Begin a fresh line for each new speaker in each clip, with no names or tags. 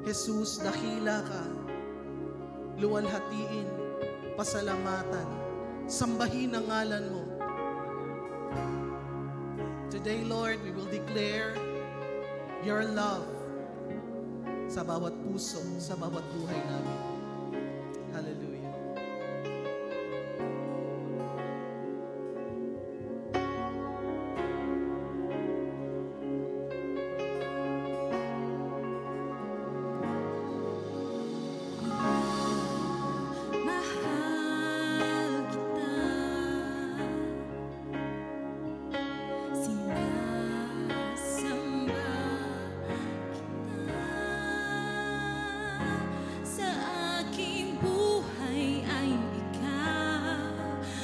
Jesus, dakila ka. Luwalhatiin, pasalamatan, sambahin ang ngalan mo. Today, Lord, we will declare your love sa bawat puso, sa bawat buhay namin. Hallelujah.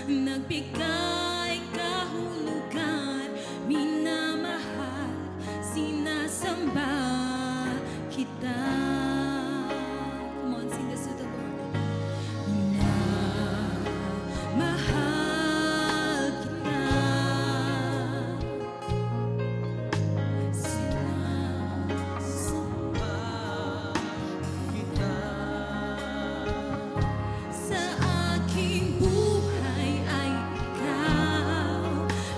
Nagbigay kahulugan, minamahal, sinasamba kita. Come on, sing this to the Lord. Minamahal kita, sinasamba kita. Sa aking buhay ay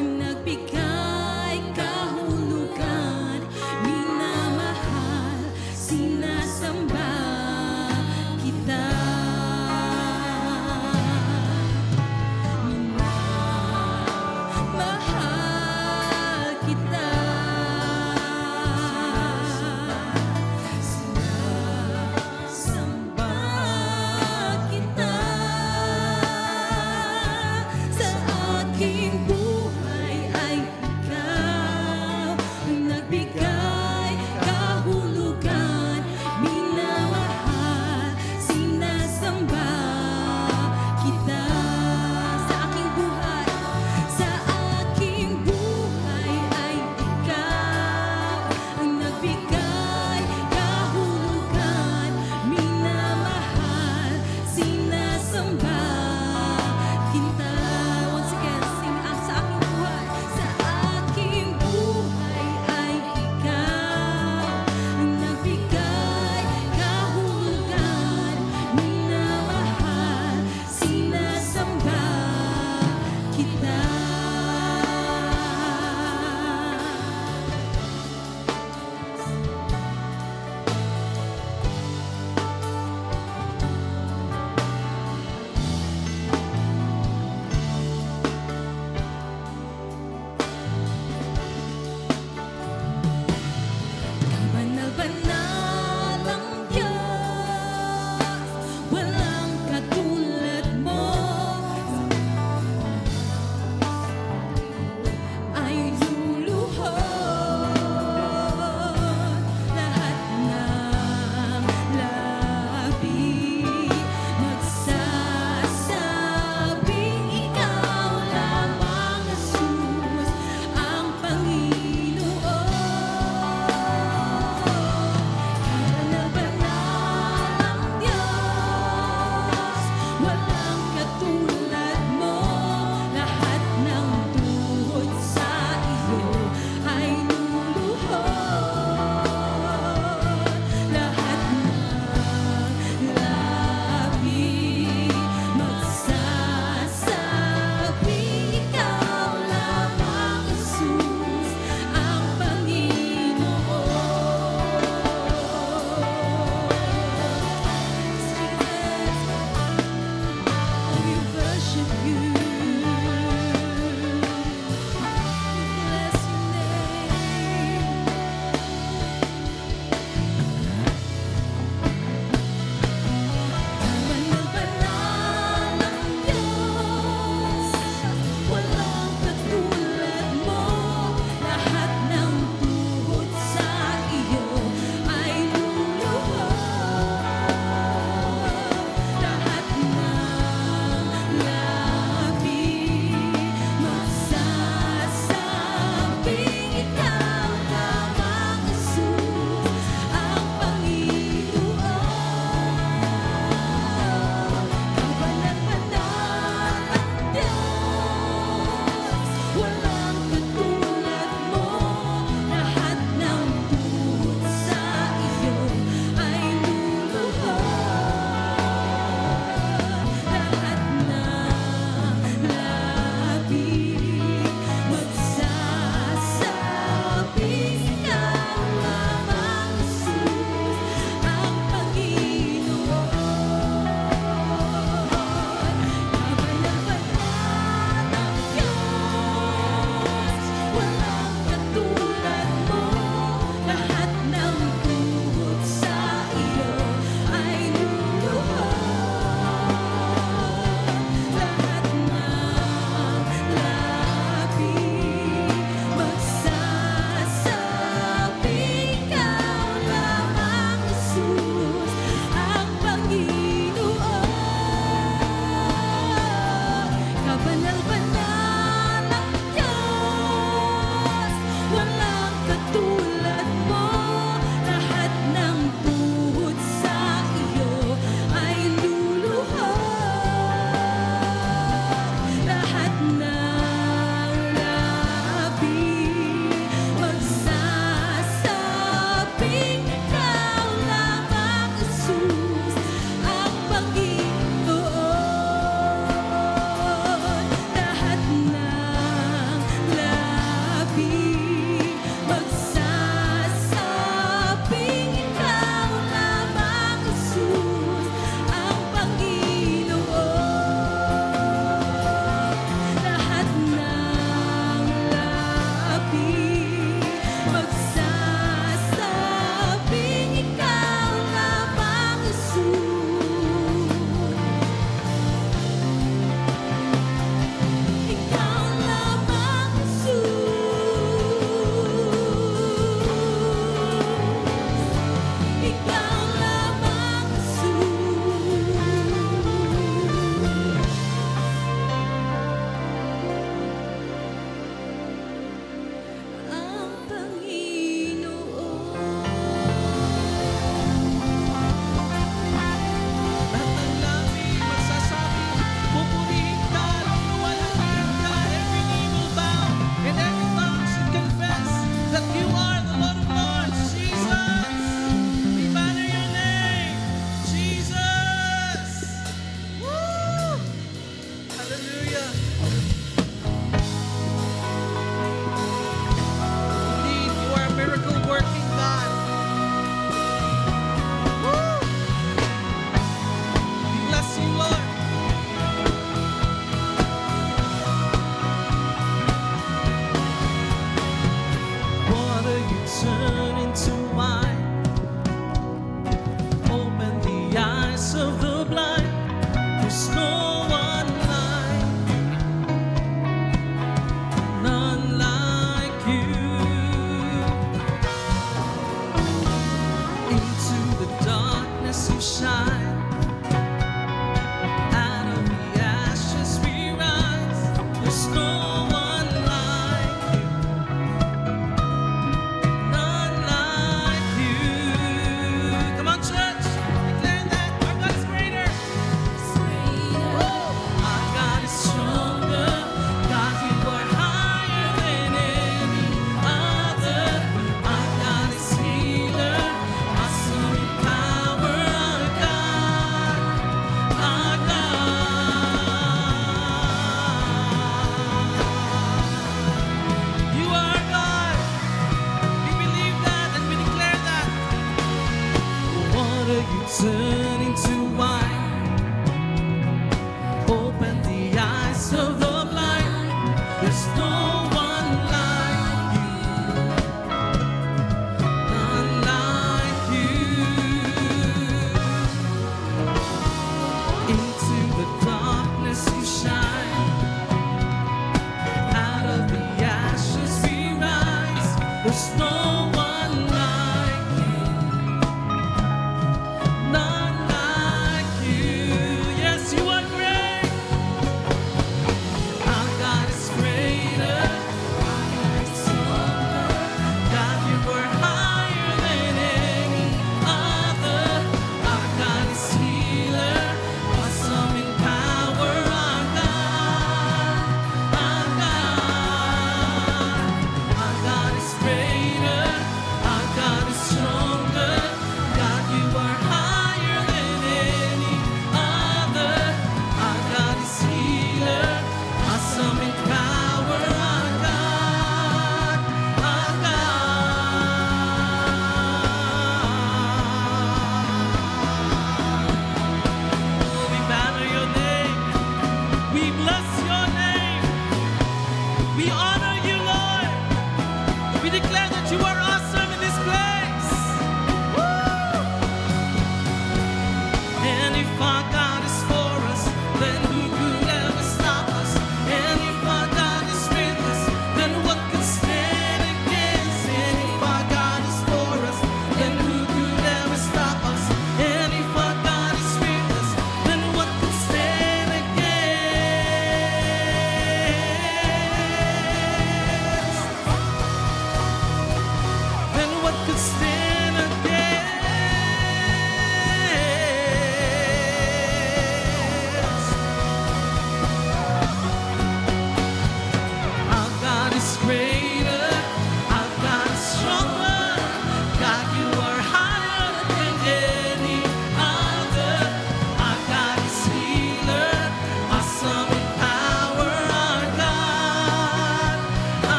nagbigay kahulugan, minamahal, ikaw lamang Jesus. Ang Panginoon.
Lahat ng labi magsasabi, pupurihin ka, luwalhatiin ka, every knee will bow, and every tongue should confess that you are the Lord of Lords, Jesus! We banner your name, Jesus! Woo! Hallelujah! Indeed, you are a miracle-working God. Woo! We bless you, Lord. Water you turn into wine. Open the eyes of the blind. There's no one like you. None like you. Into the darkness you shine. Out of the ashes we rise. There's no one like you. None like you. Come on, church. Declare that our God is greater. Our God is stronger. God, you are higher than any other. Our God is healer. Awesome in power. Our God. Our God. You are God. We believe that and we declare that. Water you turn into wine. Open the eyes of the blind. There's no one like you. None like you. Into the darkness you shine. Out of the ashes we rise. There's no one like you. None like you.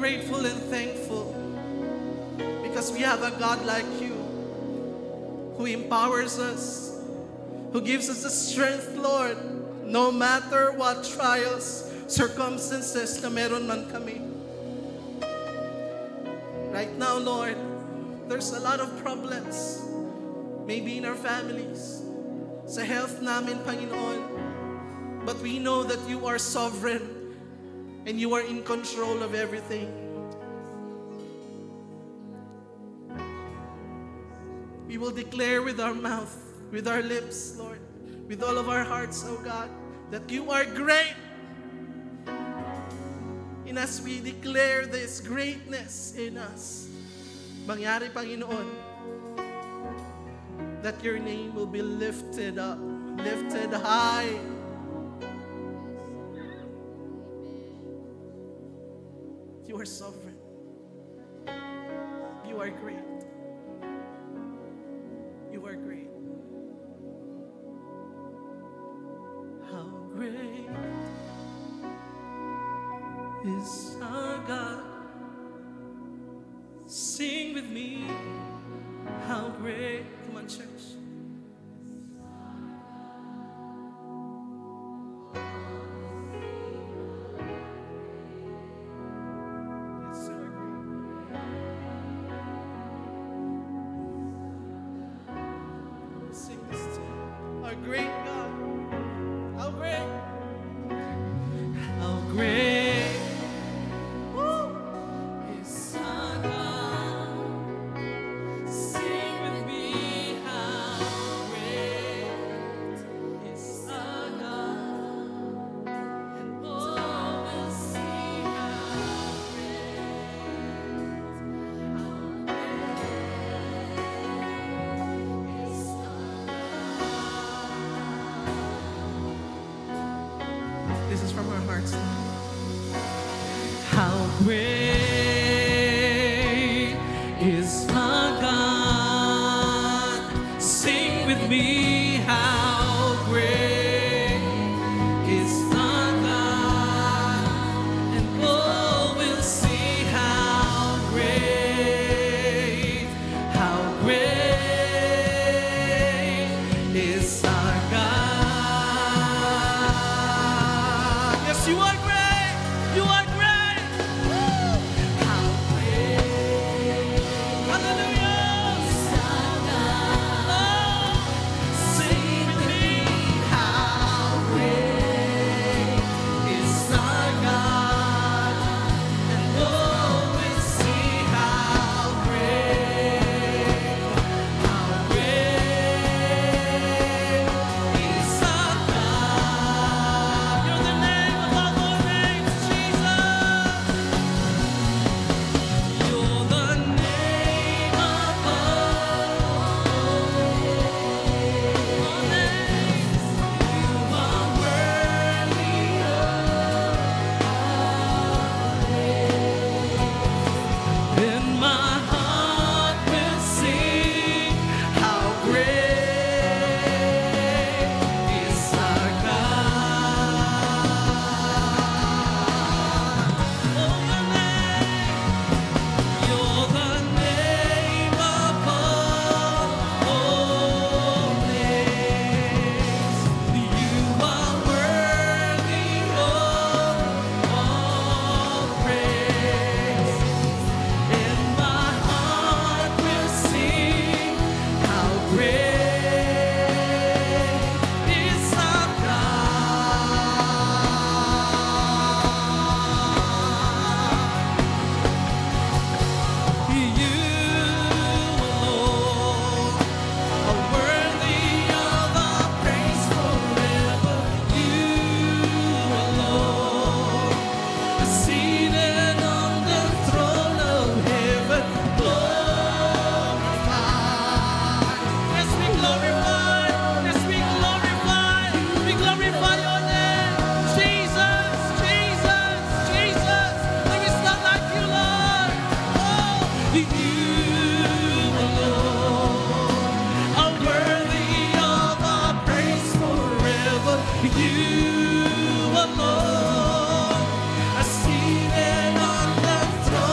grateful and thankful because we have a God like you who empowers us, who gives us the strength, Lord, no matter what trials, circumstances na meron man kami. Right now, Lord, there's a lot of problems, maybe in our families, sa health namin, Panginoon. But we know that you are sovereign and you are in control of everything. We will declare with our mouth, with our lips, Lord, with all of our hearts, oh God, that you are great. And as we declare this greatness in us, mangyari, Panginoon, that your name will be lifted up, lifted high. You are sovereign. You are great. You are great. How great is our God? Sing with me. How great. Come on, church. Yes, you are great. Sing this to our great God. How great. How great. Woo. Is our God. Sing with me. How great is our God. And all will see how this is from our hearts. How great is our God? Sing with me. How great is our God? And all will see how great is our God. Yes, you are great. You are great. Woo. How great. Hallelujah. Oh, sing with me. How great is our God. And oh, we'll see how great is our God. You're the name above all names, Jesus. You're the name above all names. You are worthy of then my heart will sing, how great is our God. Oh, your name, you're the name above all names. You are worthy of all praise. And my heart will sing, how great is our God. You alone are worthy of our praise forever. You alone are seated on the throne of heaven, glorified. Yes, we glorify. Yes, we glorify. We glorify your name, Jesus, Jesus, Jesus. There is none like you, Lord. Oh, you alone are worthy of our praise forever. You alone are seated on the throne.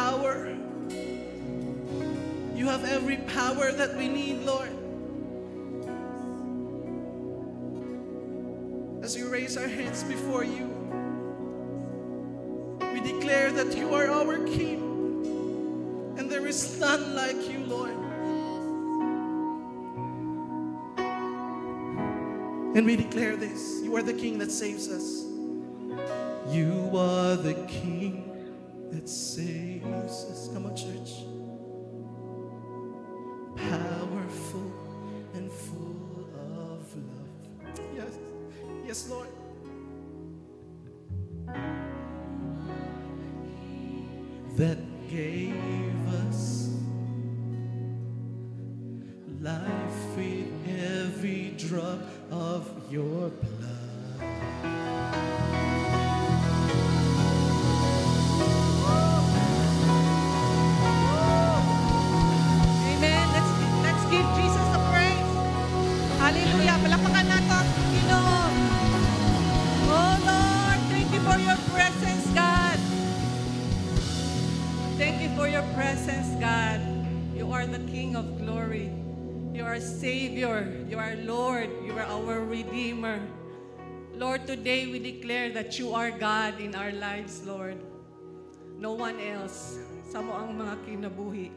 power. You have every power that we need, Lord. As we raise our hands before you, we declare that you are our King, and there is none like you, Lord. And we declare this: you are the King that saves us. You are the King that saves us. Come on, church. Powerful and full of love. Yes, yes, Lord. That gave us life with every drop of your blood.
Amen. Let's give Jesus a praise. Hallelujah. Palakpakan natin ang Panginoon. Oh Lord, thank you for your presence, God. Thank you for your presence, God. You are the King of glory. You are Savior. You are Lord. You are our Redeemer. Lord, today we declare that you are God in our lives, Lord. No one else. Sa mo ang mga kinabuhi.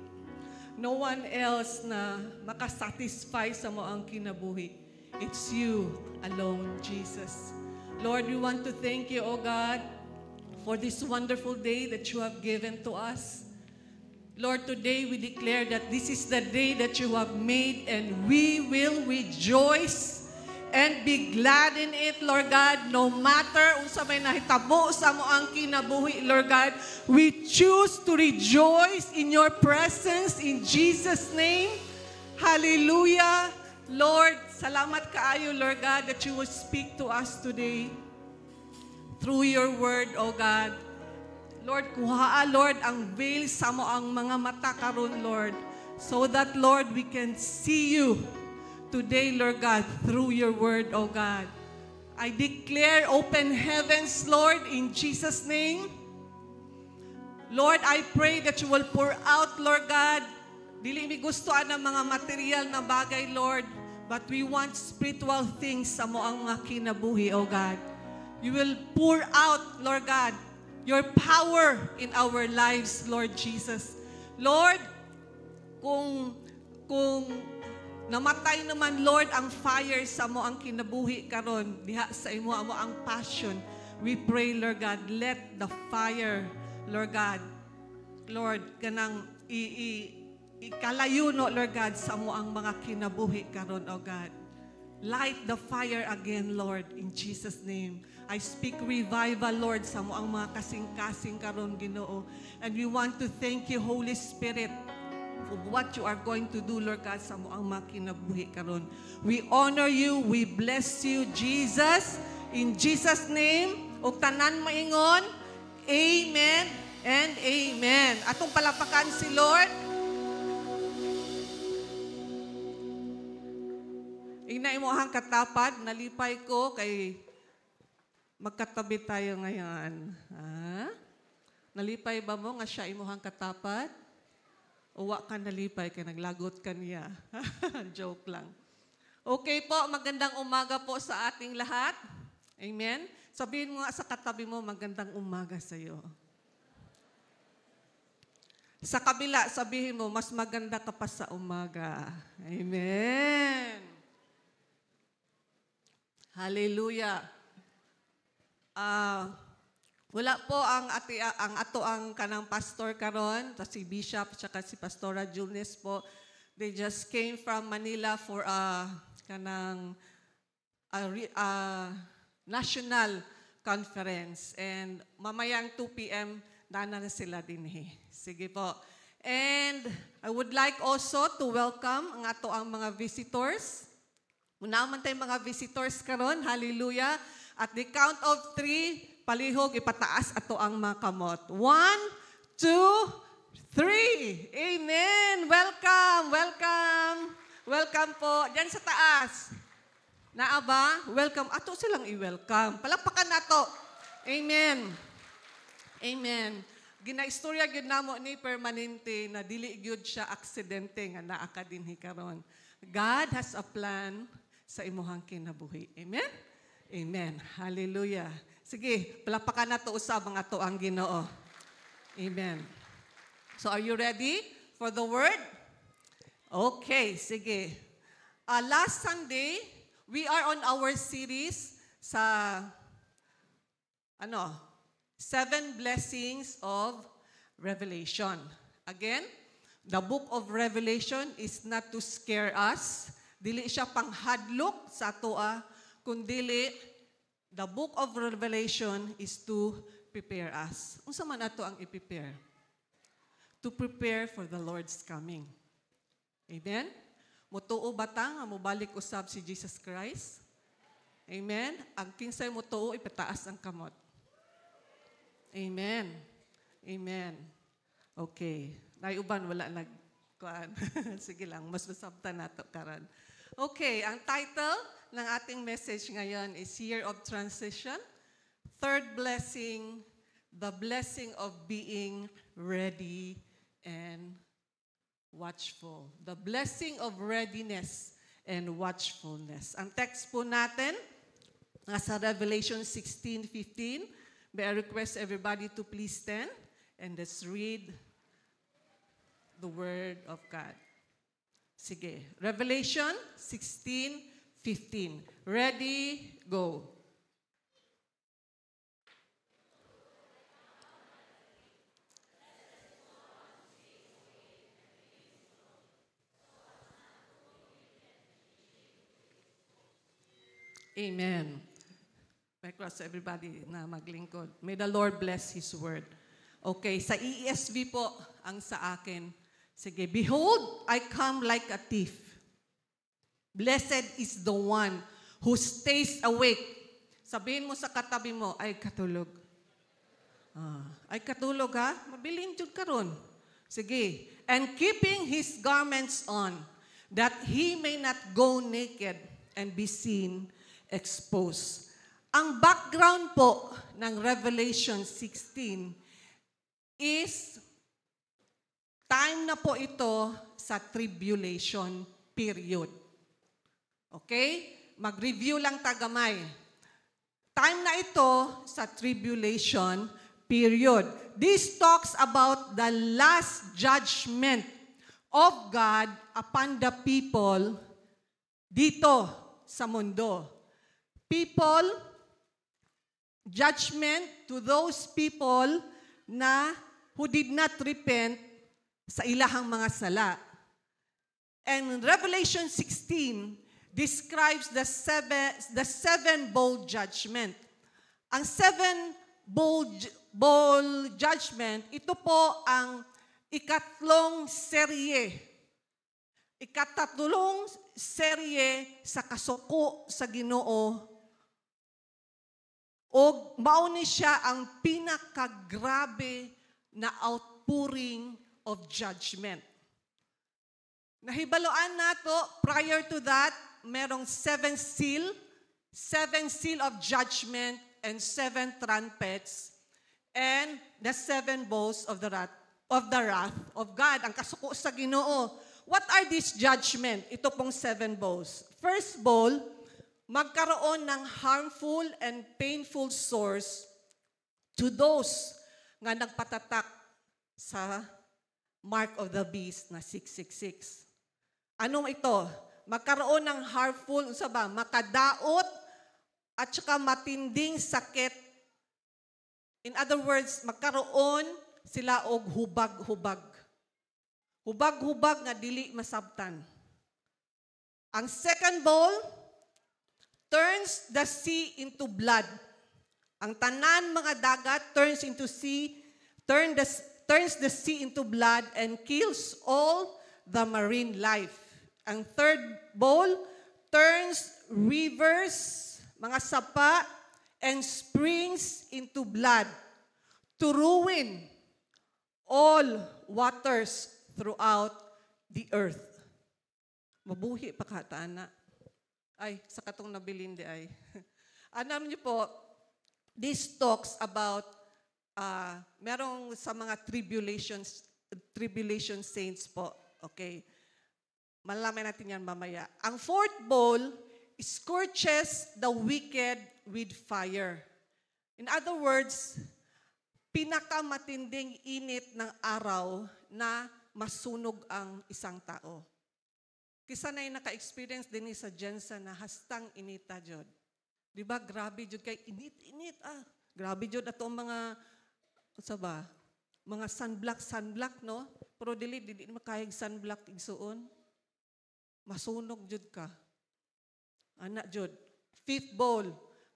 No one else na makasatisfy sa mo ang kinabuhi. It's you alone, Jesus. Lord, we want to thank you, O God, for this wonderful day that you have given to us. Lord, today we declare that this is the day that you have made, and we will rejoice and be glad in it, Lord God. No matter unsa may nahitabo sa mo ang kinabuhi, Lord God, we choose to rejoice in your presence in Jesus' name. Hallelujah. Lord, salamat kaayo, Lord God, that you will speak to us today through your word, O God. Lord, kuhaa, Lord, ang veil sa mo ang mga mata karon, Lord, so that, Lord, we can see you today, Lord God, through your word, O God. I declare open heavens, Lord, in Jesus' name. Lord, I pray that you will pour out, Lord God, dili mi gustoan ng mga material na bagay, Lord, but we want spiritual things sa mo ang mga kinabuhi, O God. You will pour out, Lord God, your power in our lives, Lord Jesus. Lord, kung namatay naman, Lord, ang fire sa mo ang kinabuhi karon diha sa imo amo ang passion, we pray, Lord God, let the fire, Lord God, Lord, kanang ikalayo, no, Lord God, sa mo ang mga kinabuhi karon, O God. Light the fire again, Lord, in Jesus' name. I speak revival, Lord, sa mo ang mga kasing-kasing karon, Ginoo. And we want to thank you, Holy Spirit, for what you are going to do, Lord God, sa mo ang mga kinabuhi karon. We honor you, we bless you, Jesus, in Jesus' name. O tanan maingon, amen and amen. Atong palapakan si Lord. Inay mo ang katapad, nalipay ko kay magkatabi tayo ngayon. Ha? Nalipay ba mo nga siya imuhang katapad? Uwa ka nalipay kay naglagot ka niya. Joke lang. Okay po, magandang umaga po sa ating lahat. Amen? Sabihin mo nga sa katabi mo, magandang umaga sa iyo. Sa kabila, sabihin mo, mas maganda ka pa sa umaga. Amen. Hallelujah. Wala po ang ato ang kanang pastor karon, si Bishop at si Pastora Junes po. They just came from Manila for kanang national conference, and mamayang 2 p.m. na sila din. Sige po. And I would like also to welcome ang ato ang mga visitors. Unaman tayong mga visitors karon. Hallelujah. At the count of 3, palihog, ipataas ato ang mga kamot. 1, 2, 3. Amen. Welcome, welcome. Welcome po. Diyan sa taas. Naa ba? Welcome. Ato silang i-welcome. Palakpakan nato. Amen. Amen. Ginaistorya gyud namo ni permanente na dili gyud siya aksidente nga naa ka dinhi karon. God has a plan sa imuhang kinabuhi. Amen? Amen. Hallelujah. Sige, palapakan na to usab mga to ang Ginoo. Amen. So are you ready for the word? Okay, sige. Last Sunday, we are on our series sa 7 blessings of Revelation. Again, the book of Revelation is not to scare us. Dili siya panghadlok sa atoa, kundili the book of Revelation is to prepare us. Unsa man ato ang i-prepare? To prepare for the Lord's coming. Amen? Mutuo batang, mubalik usab si Jesus Christ. Amen? Ang kinsay mutuo, ipataas ang kamot. Amen. Amen. Okay. Naiuban, wala nagkuhan. Sige lang, mas masabtan nato karon. Okay, ang title ng ating message ngayon is Year of Transition. Third blessing, the blessing of being ready and watchful. The blessing of readiness and watchfulness. Ang text po natin, nasa Revelation 16:15. May I request everybody to please stand and let's read the Word of God. Sige. Revelation 16:15. Ready, go. Amen. May cross everybody na maglingkod. May the Lord bless His word. Okay, sa ESV po ang sa akin. Sige, behold, I come like a thief. Blessed is the one who stays awake. Sabihin mo sa katabi mo, ay katulog. Ay katulog ha? Mabilin jud karon. Sige. And keeping his garments on, that he may not go naked and be seen exposed. Ang background po ng Revelation 16 is time na po ito sa tribulation period. Okay? Mag-review lang tagamay. Time na ito sa tribulation period. This talks about the last judgment of God upon the people dito sa mundo. People, judgment to those people na who did not repent sa ilahang mga sala. And Revelation 16 describes the seven-bowl judgment. Ang seven-bowl judgment, ito po ang ikatlong serye sa kasuko sa Ginoo. O mao ni siya ang pinakagrabe na outpouring of judgment. Nahibaloan nato, prior to that, merong seven seal of judgment and 7 trumpets, and the 7 bowls of the wrath of God, ang kasuko sa Ginoo. What are these judgment? Ito pong 7 bowls. First bowl, magkaroon ng harmful and painful sores to those nga nagpatatak sa mark of the beast na 666. Anong ito? Magkaroon ng harmful, makadaot at saka matinding sakit. In other words, magkaroon sila og hubag-hubag. Hubag-hubag nga dili masabtan. Ang second bowl, turns the sea into blood. Ang tanan mga dagat turns the sea into blood and kills all the marine life. Ang third bowl turns rivers, mga sapa, and springs into blood to ruin all waters throughout the earth. Mabuhi pa kataan na. Ay, sa katong nabilin di ay. Alam niyo po, this talks about merong sa mga tribulation saints po. Okay? Malalaman natin yan mamaya. Ang fourth bowl scorches the wicked with fire. In other words, pinakamatinding init ng araw na masunog ang isang tao. Kisa na yung naka-experience din sa Jensen na hastang inita, Jod. Di ba? Grabe, Jod, kay init. Grabe, Jod, ato mga, mga sunblock, no? Pero di makayag sunblock igsuon. Masunog, Jod ka. Anak, Jod. Fifth bowl,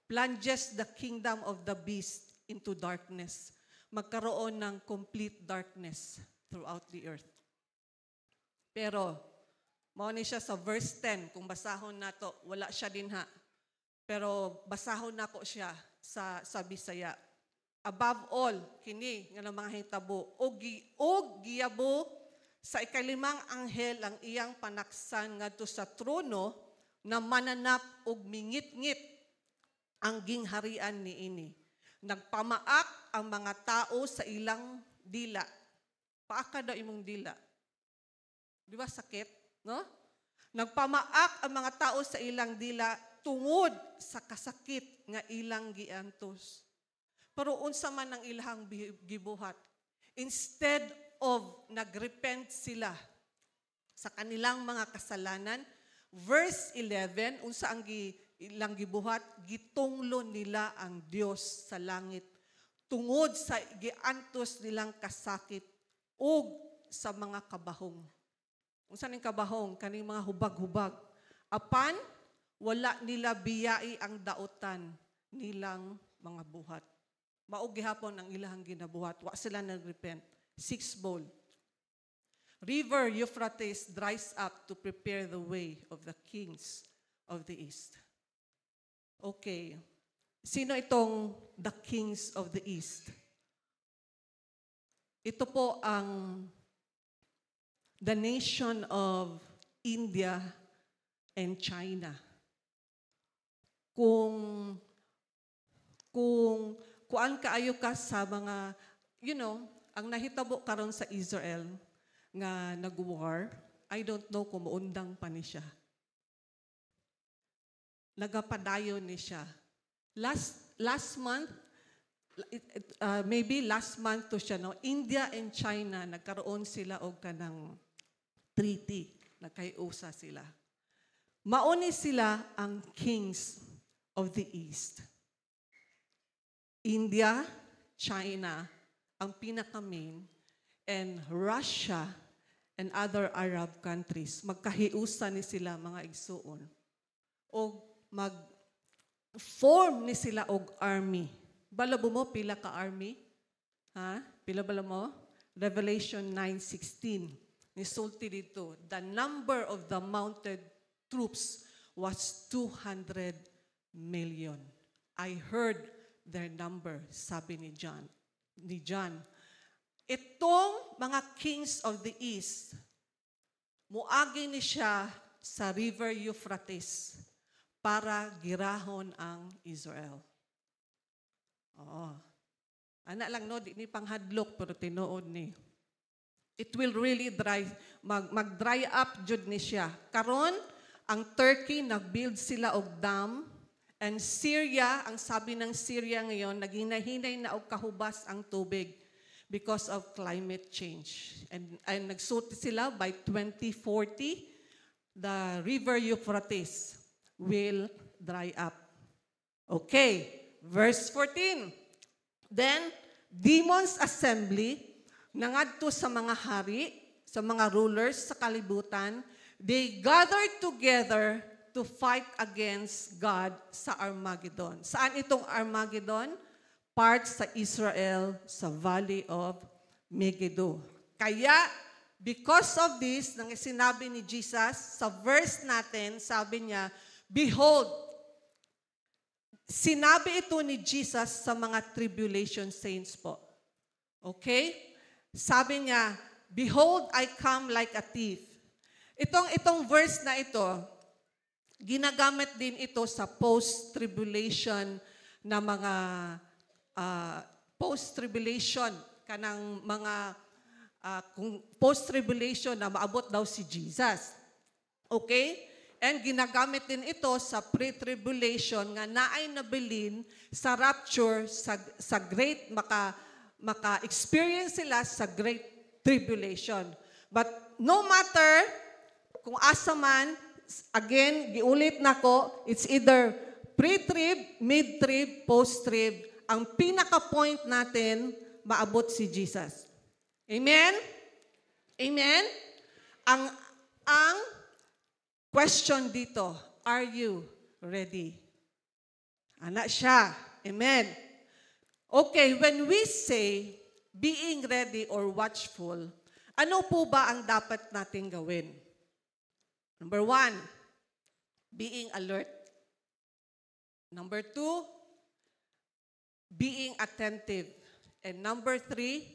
plunges the kingdom of the beast into darkness. Magkaroon ng complete darkness throughout the earth. Pero, mauni siya sa verse 10. Kung basahon na to, wala siya din ha. Pero basahon na ko siya sa Bisaya. Above all, kini nga mga hitabo, og giyabo sa ikalimang anghel ang iyang panaksan ngadto sa trono na mananap og mingit-ngit ang gingharian niini. Nagpamaak ang mga tao sa ilang dila. Paaka daw imong dila. Di ba sakit? No? Nagpamaak ang mga tao sa ilang dila tungod sa kasakit nga ilang giantos. Pero unsa man ang ilang gibuhat. Instead of nagrepent sila sa kanilang mga kasalanan, verse 11, unsa ang ilang gibuhat, gitunglo nila ang Dios sa langit tungod sa giantos nilang kasakit ug sa mga kabahong. Unsa ning kabahong? Kaning mga hubag-hubag. Apan, wala nila biyai ang daotan nilang mga buhat. Maog gihapon ang ilang ginabuhat. Wa sila nagrepent. Sixth bowl. River Euphrates dries up to prepare the way of the kings of the east. Okay. Sino itong the kings of the east? Ito po ang the nation of India and China. Kung kuan kaayo ka sa mga, ang nahitabo karon sa Israel nga nag-war, I don't know kung maundang pa ni siya. Nagapadayon ni siya. Last month, maybe last month to siya, no? India and China, nagkaroon sila og kanang treaty. Nagkaiusa sila. Mauni sila ang kings of the east. India, China, ang pinaka-main, and Russia and other Arab countries. Magkahiusa ni sila mga igsuon. O mag-form ni sila og army. Balabo mo, pila ka army? Ha? Pila bala mo? Revelation 9:16. Nisulti dito, the number of the mounted troops was 200 million. I heard their number, sabi ni John. Itong mga kings of the east, muagi ni siya sa River Euphrates para girahon ang Israel. Oo. Anak lang, no, di ni panghadlok, pero tinuod ni. It will really mag-dry up jud ni siya. Karon, ang Turkey, nag-build sila og dam. And Syria, ang sabi ng Syria ngayon, naghinay-hinay na og kahubas ang tubig because of climate change. And nagsulti sila by 2040, the River Euphrates will dry up. Okay, verse 14. Then, demons assembly, nangadto sa mga hari, sa mga rulers sa kalibutan, they gathered together to fight against God sa Armageddon. Saan itong Armageddon? Part sa Israel, sa Valley of Megiddo. Kaya, because of this, nang sinabi ni Jesus, sa verse natin, sabi niya, behold, sinabi ito ni Jesus sa mga tribulation saints po. Okay? Sabi niya, behold, I come like a thief. Itong verse na ito, ginagamit din ito sa post-tribulation na mga post-tribulation, kanang mga kung post-tribulation na maabot daw si Jesus. Okay? And ginagamit din ito sa pre-tribulation nga naay nabilin sa rapture sa great maka-experience sila sa great tribulation. But no matter kung asa man, again, giulit nako, it's either pre-trib, mid-trib, post-trib. Ang pinaka-point natin, maabot si Jesus. Amen? Amen? Ang question dito, are you ready? Anak siya. Amen. Okay, when we say being ready or watchful, ano po ba ang dapat nating gawin? Number 1, being alert. Number 2, being attentive. And number 3,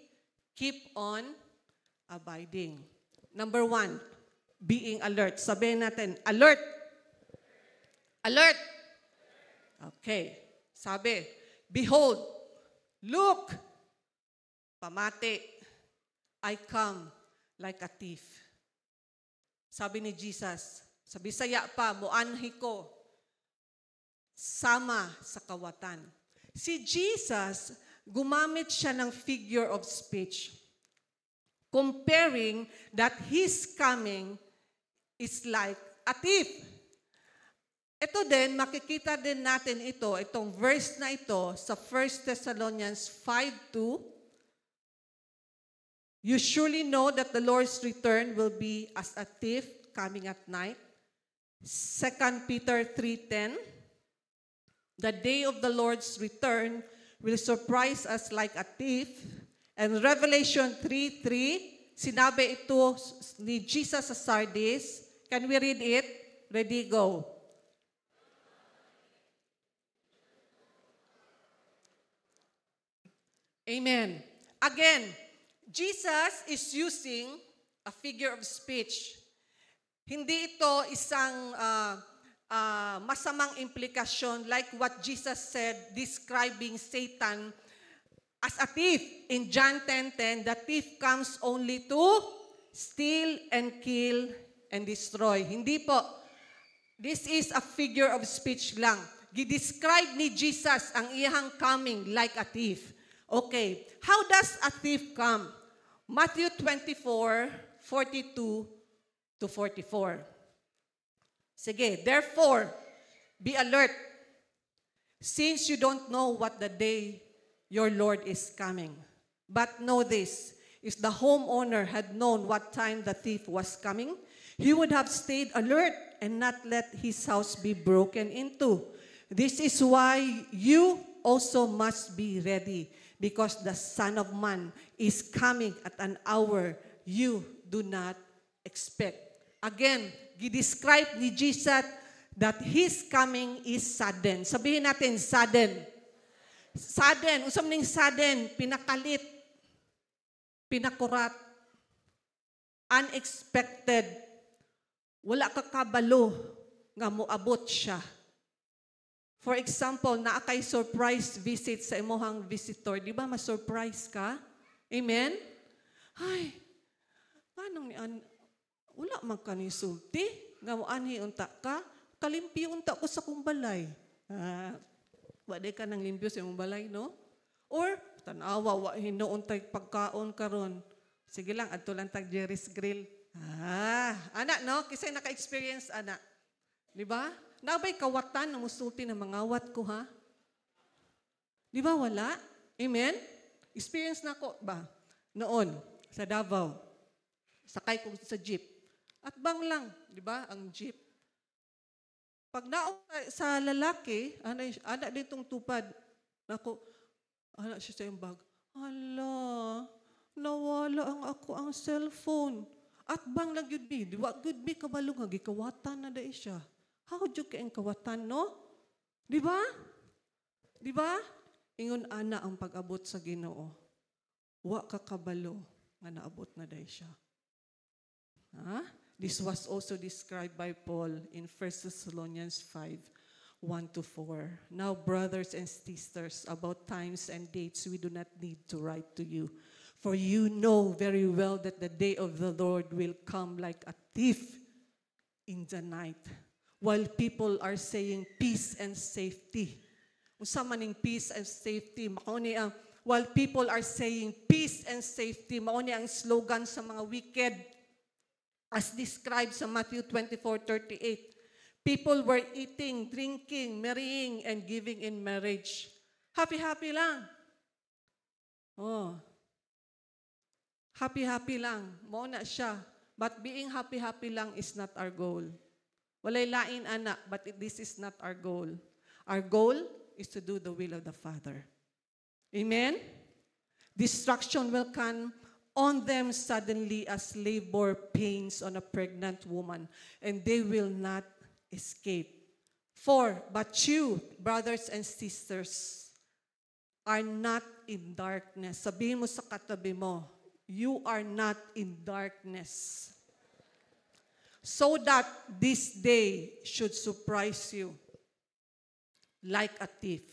keep on abiding. Number 1, being alert. Sabihin natin, alert. Alert. Okay. Sabi, behold, look, pamati, I come like a thief. Sabi ni Jesus, sa Bisaya pa, muanhi ko, sama sa kawatan. Si Jesus, gumamit siya ng figure of speech, comparing that His coming is like a thief. Ito din, makikita din natin itong verse na ito sa 1 Thessalonians 5:2. You surely know that the Lord's return will be as a thief coming at night. 2 Peter 3:10. The day of the Lord's return will surprise us like a thief. And Revelation 3:3, sinabi ito ni Jesus sa Sardis. Can we read it? Ready, go. Amen. Again, Jesus is using a figure of speech. Hindi ito isang masamang implikasyon like what Jesus said describing Satan as a thief. In John 10:10, the thief comes only to steal and kill and destroy. Hindi po. This is a figure of speech lang. Gidescribe ni Jesus ang iyang coming like a thief. Okay, how does a thief come? Matthew 24:42-44. Sige, therefore, be alert, since you don't know what the day your Lord is coming. But know this, if the homeowner had known what time the thief was coming, he would have stayed alert and not let his house be broken into. This is why you also must be ready, because the Son of Man is coming at an hour you do not expect. Again, gidescribe ni Jesus that His coming is sudden. Sabihin natin, sudden. Sudden. Usam ning sudden, pinakalit, pinakurat, unexpected, wala ka kabalo nga moabot siya. For example, naa kay surprise visit sa imuhang visitor. Di ba ma-surprise ka? Amen? Ay, anong ni wala man ka ni sulti. Nga mo anhi unta ka. Kalimpi unta ko sa kong balay. Wala ka nang limpyo sa imong balay, no? Or, tanawa, wa hinuuntay pagkaon karon. Sige lang, adto lang tag Jerry's Grill. Anak, no? Kasi naka-experience, anak. Di ba? Nabay kawatan na musulti na mangawat ko, ha? Di ba wala? Amen? Experience na ko ba? Noon, sa Davao. Sakay ko sa jeep. At bang lang, di ba, ang jeep. Pag naong sa lalaki, anak ditong tupad. Nako, anak siya sa yung bag. Hala, nawala ang cellphone. At bang lang yun di ba, good be kabalo nga, gikawatan na da siya. How do you kawatan, no? Di ba? Di ba? Ingon ana ang pag-abot sa Ginoo. Wa ka kabalo nga naabot na day siya. This was also described by Paul in 1 Thessalonians 5. 1 to 4. Now, brothers and sisters, about times and dates we do not need to write to you. For you know very well that the day of the Lord will come like a thief in the night. While people are saying peace and safety. Unsa maning peace and safety, mao ni ang while people are saying peace and safety, mao ni ang slogan sa mga wicked as described sa Matthew 24:38. People were eating, drinking, marrying, and giving in marriage. Happy-happy lang. Oh. Happy-happy lang. Mao na siya. But being happy-happy lang is not our goal. Walay lain anak, but this is not our goal. Our goal is to do the will of the Father. Amen? Destruction will come on them suddenly as labor pains on a pregnant woman, and they will not escape. But you, brothers and sisters, are not in darkness. Sabihin mo sa katabi mo, you are not in darkness. So that this day should surprise you like a thief.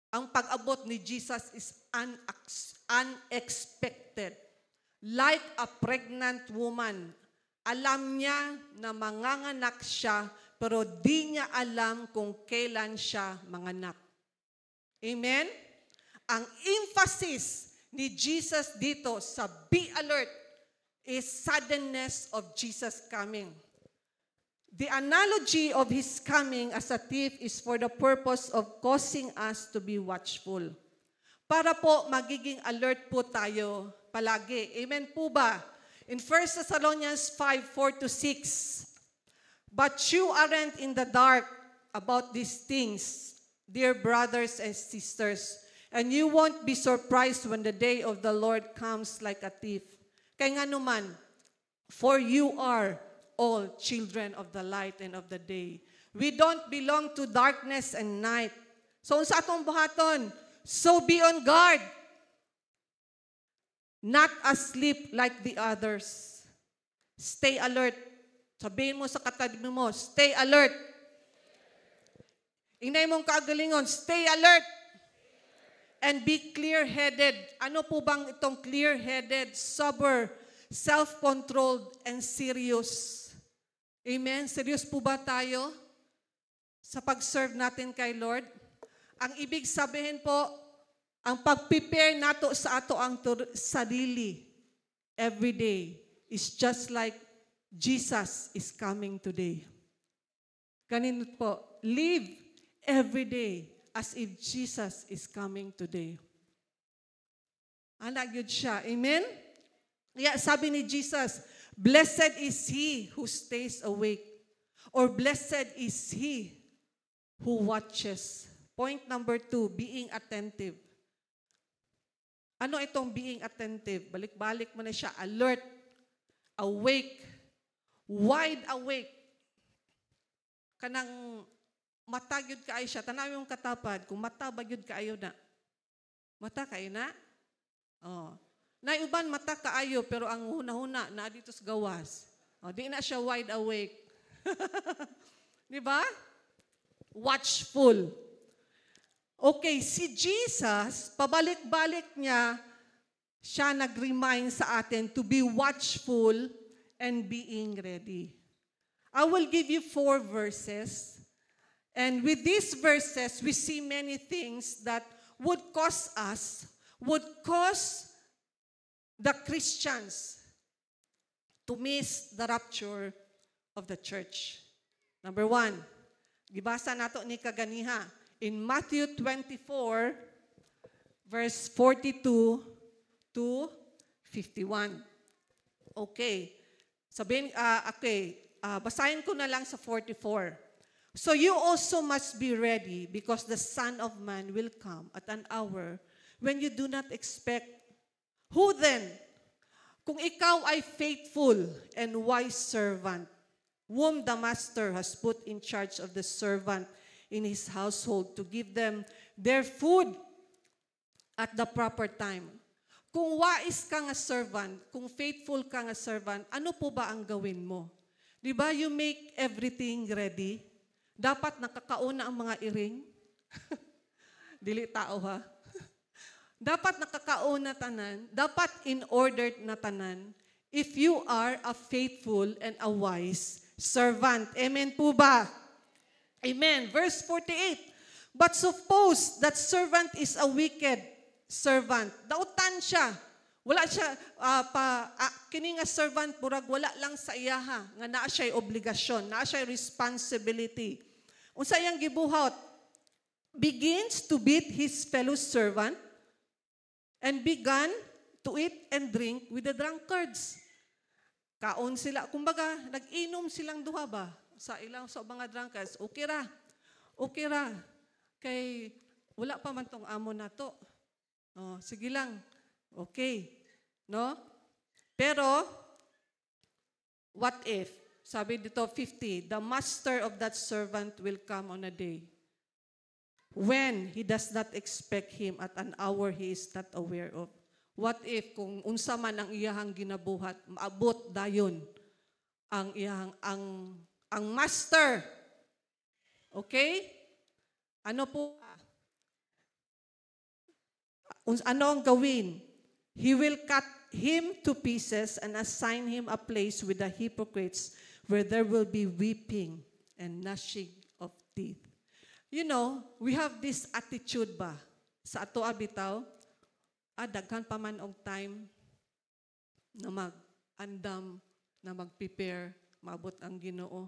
Ang pag-abot ni Jesus is unexpected. Like a pregnant woman. Alam niya na manganganak siya, pero di niya alam kung kailan siya manganak. Amen? Ang emphasis ni Jesus dito sa be alert is suddenness of Jesus coming. The analogy of His coming as a thief is for the purpose of causing us to be watchful. Para po magiging alert po tayo palagi. Amen po ba? In 1 Thessalonians 5:4-6, but you aren't in the dark about these things, dear brothers and sisters, and you won't be surprised when the day of the Lord comes like a thief. Kaya nga naman, for you are all children of the light and of the day. We don't belong to darkness and night. So sa atong buhaton, so be on guard. Not asleep like the others. Stay alert. Sabihin mo sa katabi mo, stay alert. Inay mong kagalingon, stay alert. And be clear-headed. Ano po bang itong clear-headed, sober, self-controlled, and serious? Amen? Serious po ba tayo sa pag-serve natin kay Lord? Ang ibig sabihin po, ang pag-prepare nato sa ato ang sarili every day is just like Jesus is coming today. Ganun po, live every day as if Jesus is coming today. Anak yun siya. Amen? Yeah, sabi ni Jesus, blessed is he who stays awake, or blessed is he who watches. Point number 2, being attentive. Ano itong being attentive? Balik-balik mo na siya. Alert, awake, wide awake. Kanang mata gyud kaayo siya. Tanaw yung katapad, kung mata ba gyud kaayo na. Mata kayo na? Oh. Naiuban mata kaayo, pero ang huna-huna na dito sa gawas. Oh, di na siya wide awake. Di ba? Watchful. Okay, si Jesus, pabalik-balik niya, siya nag-remind sa atin to be watchful and being ready. I will give you 4 verses. And with these verses, we see many things that would cause the Christians to miss the rapture of the church. Number 1, gibasa nato ni kaganiha. In Matthew 24, verse 42 to 51. Okay. Basahin ko na lang sa 44. So you also must be ready because the Son of Man will come at an hour when you do not expect. Who then? Kung ikaw ay faithful and wise servant, whom the master has put in charge of the servant in his household to give them their food at the proper time. Kung wais ka nga servant, kung faithful ka nga servant, ano po ba ang gawin mo? Di ba you make everything ready? Dapat nakakauna ang mga iring. Dili tao ha. Dapat nakakauna tanan. Dapat in order na tanan. If you are a faithful and a wise servant. Amen po ba? Amen. Verse 48. But suppose that servant is a wicked servant. Dautan siya. Wala siya, kini nga servant, murag wala lang sa iyaha, nga naa siya'y obligasyon, naa siya'y responsibility. Unsa iyang gibuhat, begins to beat his fellow servant and began to eat and drink with the drunkards. Kaon sila, kumbaga, nag-inom silang duha ba? Sa mga drunkards, okay ra. Okay ra. Kay, wala pa man tong amo na to. Oh, sige lang. Okay. No? Pero, what if? Sabi dito, 50, the master of that servant will come on a day when he does not expect him at an hour he is not aware of. What if kung unsa man ang iyahang ginabuhat, maabot dayon ang iyahang ang master. Okay? Ano po? Ano ang gawin? He will cut him to pieces and assign him a place with the hypocrites where there will be weeping and gnashing of teeth. You know, we have this attitude ba sa ato bitaw, daghan pa man og time na mag-andam, na mag-prepare, maabot ang Ginoo.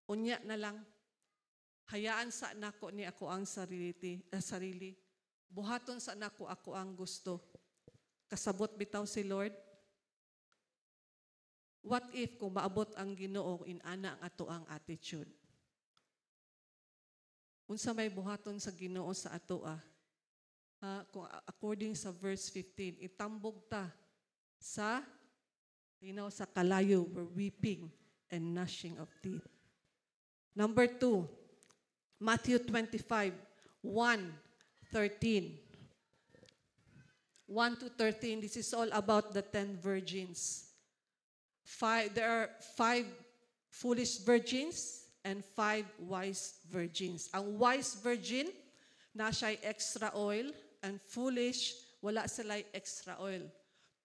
Unya na lang, hayaan sa nako ni ako ang sarili. Buhaton sa nako ako ang gusto. Kasabot bitaw si Lord. What if kung maabot ang Ginoo in ana ang ato ang attitude? Unsa may buhaton sa Ginoo sa ato kung according sa verse 15, itambog ta sa sa kalayo, we're weeping and gnashing of teeth. Number 2, Matthew 25, 1:13. 1 to 13, this is all about the 10 virgins. There are 5 foolish virgins and 5 wise virgins. Ang wise virgin, na siya'y extra oil, and foolish, wala sila'y extra oil.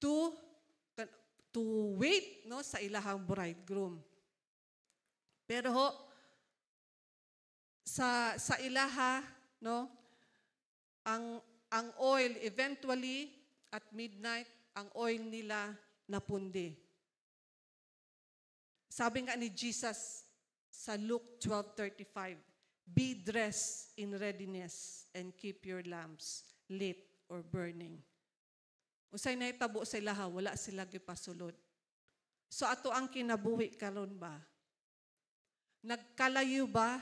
To wait sa ilahang bridegroom. Pero sa ilaha, ang oil, eventually, at midnight, ang oil nila napundi. Sabi nga ni Jesus sa Luke 12:35, be dressed in readiness and keep your lamps lit or burning. Usay na itabo sa ilaha, wala sila gipasulod. So ato ang kinabuhi karon ba? Nagkalayo ba?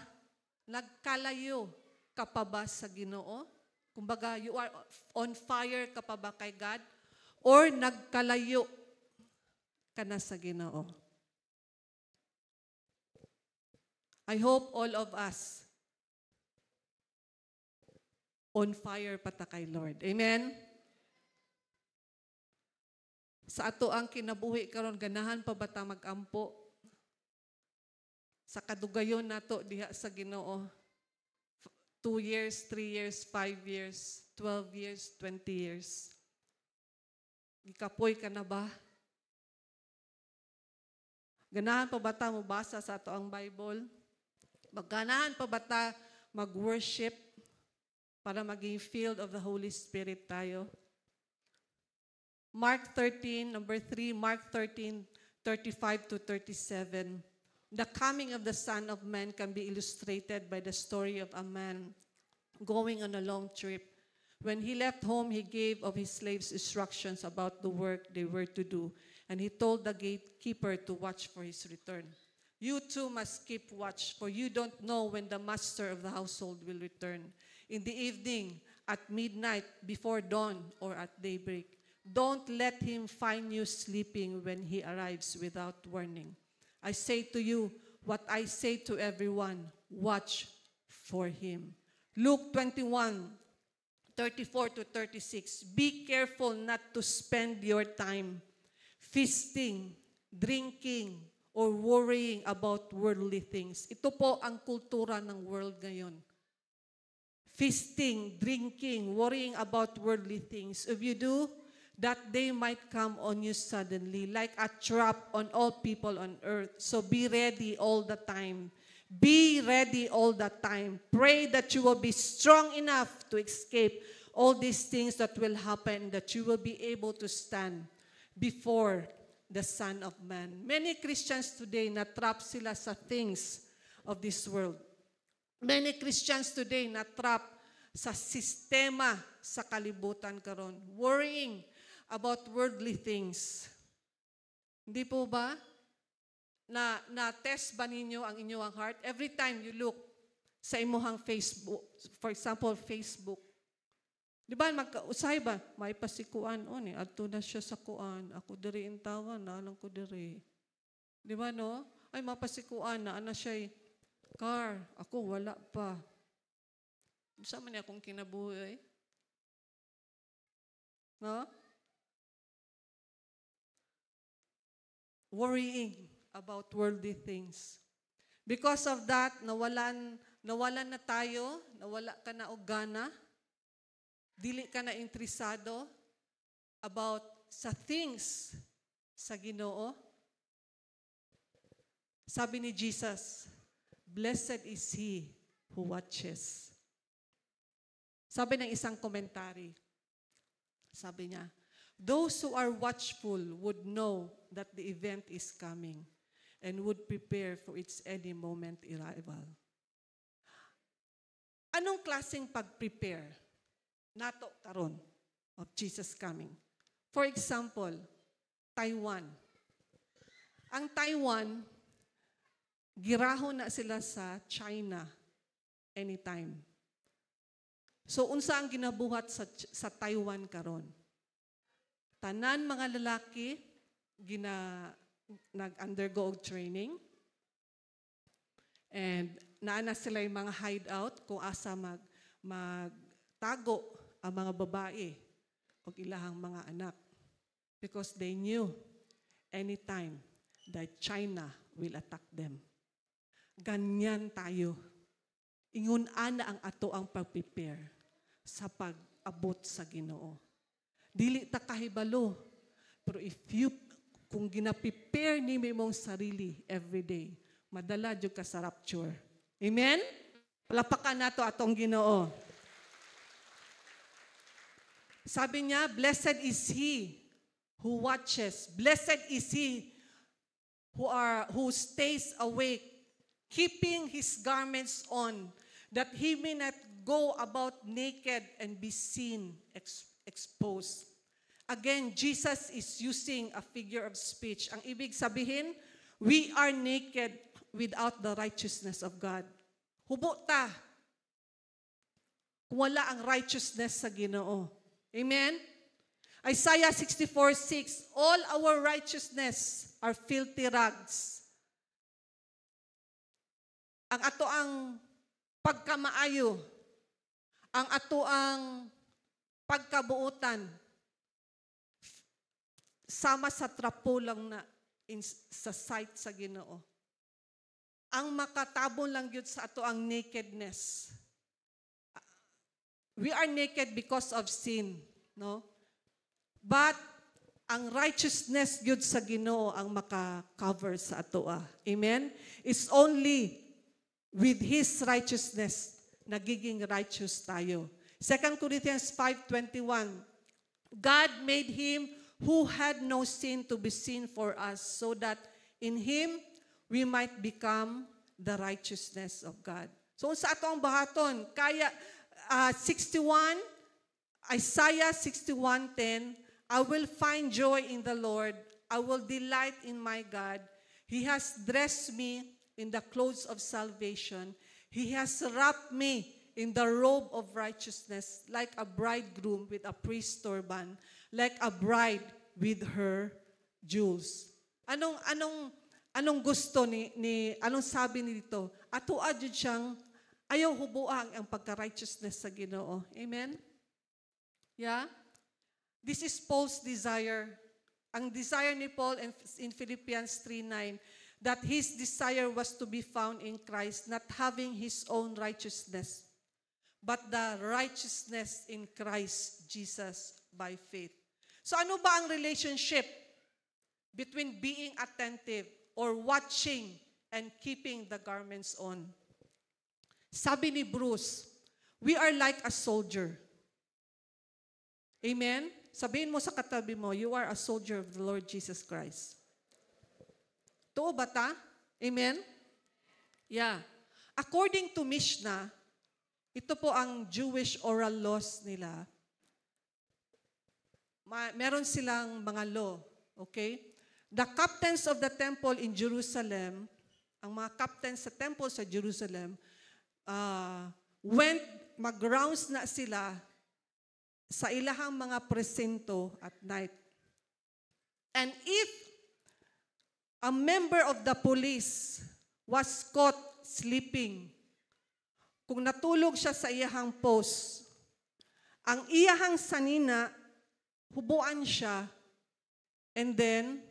Nagkalayo ka pa ba sa Ginoo? Kumbaga, you are on fire ka pa ba kay God? Or nagkalayo ka na sa Ginoo? I hope all of us on fire pa ta kay Lord. Amen? Sa ato ang kinabuhi karon, ganahan pa ba ta mag-ampo? Sa kadugayon nato diha sa Ginoo. 2 years, 3 years, 5 years, 12 years, 20 years. Gikapoy ka na ba? Ganahan pa ba ta mo basa sa ato ang Bible? Ganahan pa ba ta mag-worship para maging filled of the Holy Spirit tayo? Mark 13, number 3, Mark 13, 35 to 37. The coming of the Son of Man can be illustrated by the story of a man going on a long trip. When he left home, he gave of his slaves instructions about the work they were to do, and he told the gatekeeper to watch for his return. You too must keep watch, for you don't know when the master of the household will return. In the evening, at midnight, before dawn, or at daybreak. Don't let him find you sleeping when he arrives without warning. I say to you what I say to everyone, watch for him. Luke 21, 34 to 36. Be careful not to spend your time feasting, drinking, or worrying about worldly things. Ito po ang kultura ng world ngayon. Feasting, drinking, worrying about worldly things. If you do, that day might come on you suddenly, like a trap on all people on earth. So be ready all the time. Be ready all the time. Pray that you will be strong enough to escape all these things that will happen, that you will be able to stand before the Son of Man. Many Christians today na-trap sila sa things of this world. Many Christians today na-trap sa sistema sa kalibutan karon, worrying about worldly things. Hindi po ba? Na-test ba ninyo ang inyong heart? Every time you look sa imuhang Facebook, for example, Facebook, di ba, magkausay ba? May pasikuan o ni, adto na siya sa kuan, ako diri intawan, naalang ko diri. Di ba, no? Ay, mapasikuan na, ana siya car, ako wala pa. Sama niya akong kinabuhi. No? Worrying about worldly things. Because of that, nawalan na tayo, nawala ka na og gana, dili ka na interesado about sa things sa Ginoo. Sabi ni Jesus, blessed is he who watches. Sabi ng isang komentary, sabi niya, those who are watchful would know that the event is coming and would prepare for its any moment arrival. Anong klaseng pag-prepare nato karon of Jesus coming? For example, Taiwan. Ang Taiwan, girahon na sila sa China anytime. So, unsa ang ginabuhat sa Taiwan karon? Tanan mga lalaki, nag-undergo og training, and naana sila yung mga hideout kung asa magtago ang mga babae o ilahang mga anak. Because they knew anytime that China will attack them. Ganyan tayo. Ingon ana ang ato ang pag-prepare sa pag-abot sa Ginoo. Dili ta kahibalo. Pero kung gina-prepare ni mong sarili every day, madala jud ka sa rapture. Amen? Palapakan nato atong Ginoo. Sabi niya, blessed is he who watches. Blessed is he who stays awake, keeping his garments on, that he may not go about naked and be seen exposed. Again, Jesus is using a figure of speech. Ang ibig sabihin, we are naked without the righteousness of God. Hubo ta. Kung wala ang righteousness sa Ginoo. Amen? Isaiah 64:6, all our righteousness are filthy rags. Ang ato ang pagkamaayo, ang ato ang pagkabuutan, sama sa trapo lang na sa sight sa Ginoo. Ang makatabon lang yun sa ato ang nakedness. We are naked because of sin, no? But ang righteousness yun sa Ginoo ang maka-cover sa ato. Amen? It's only with His righteousness nagiging righteous tayo. 2 Corinthians 5:21, God made Him who had no sin to be sin for us, so that in Him we might become the righteousness of God. So sa atong bahaton, kaya 61, Isaiah 61:10, I will find joy in the Lord, I will delight in my God. He has dressed me in the clothes of salvation. He has wrapped me in the robe of righteousness, like a bridegroom with a priest's turban, like a bride with her jewels. Anong gusto anong sabi nito? Ato adjud siyang ayaw hubuang ang pagka-righteousness sa Ginoo. Amen? Yeah? This is Paul's desire. Ang desire ni Paul in Philippians 3:9, that his desire was to be found in Christ, not having his own righteousness, but the righteousness in Christ Jesus by faith. So ano ba ang relationship between being attentive or watching and keeping the garments on? Sabi ni Bruce, we are like a soldier. Amen? Sabihin mo sa katabi mo, you are a soldier of the Lord Jesus Christ. Totoo ba ta? Amen? Yeah. According to Mishnah, ito po ang Jewish oral laws nila. Meron silang mga law. Okay? The captains of the temple in Jerusalem, ang mga captains sa temple sa Jerusalem, went, mag-rounds na sila sa ilahang mga presinto at night. And if a member of the police was caught sleeping, kung natulog siya sa iyahang post, ang iyahang sanina, hubuan siya, and then,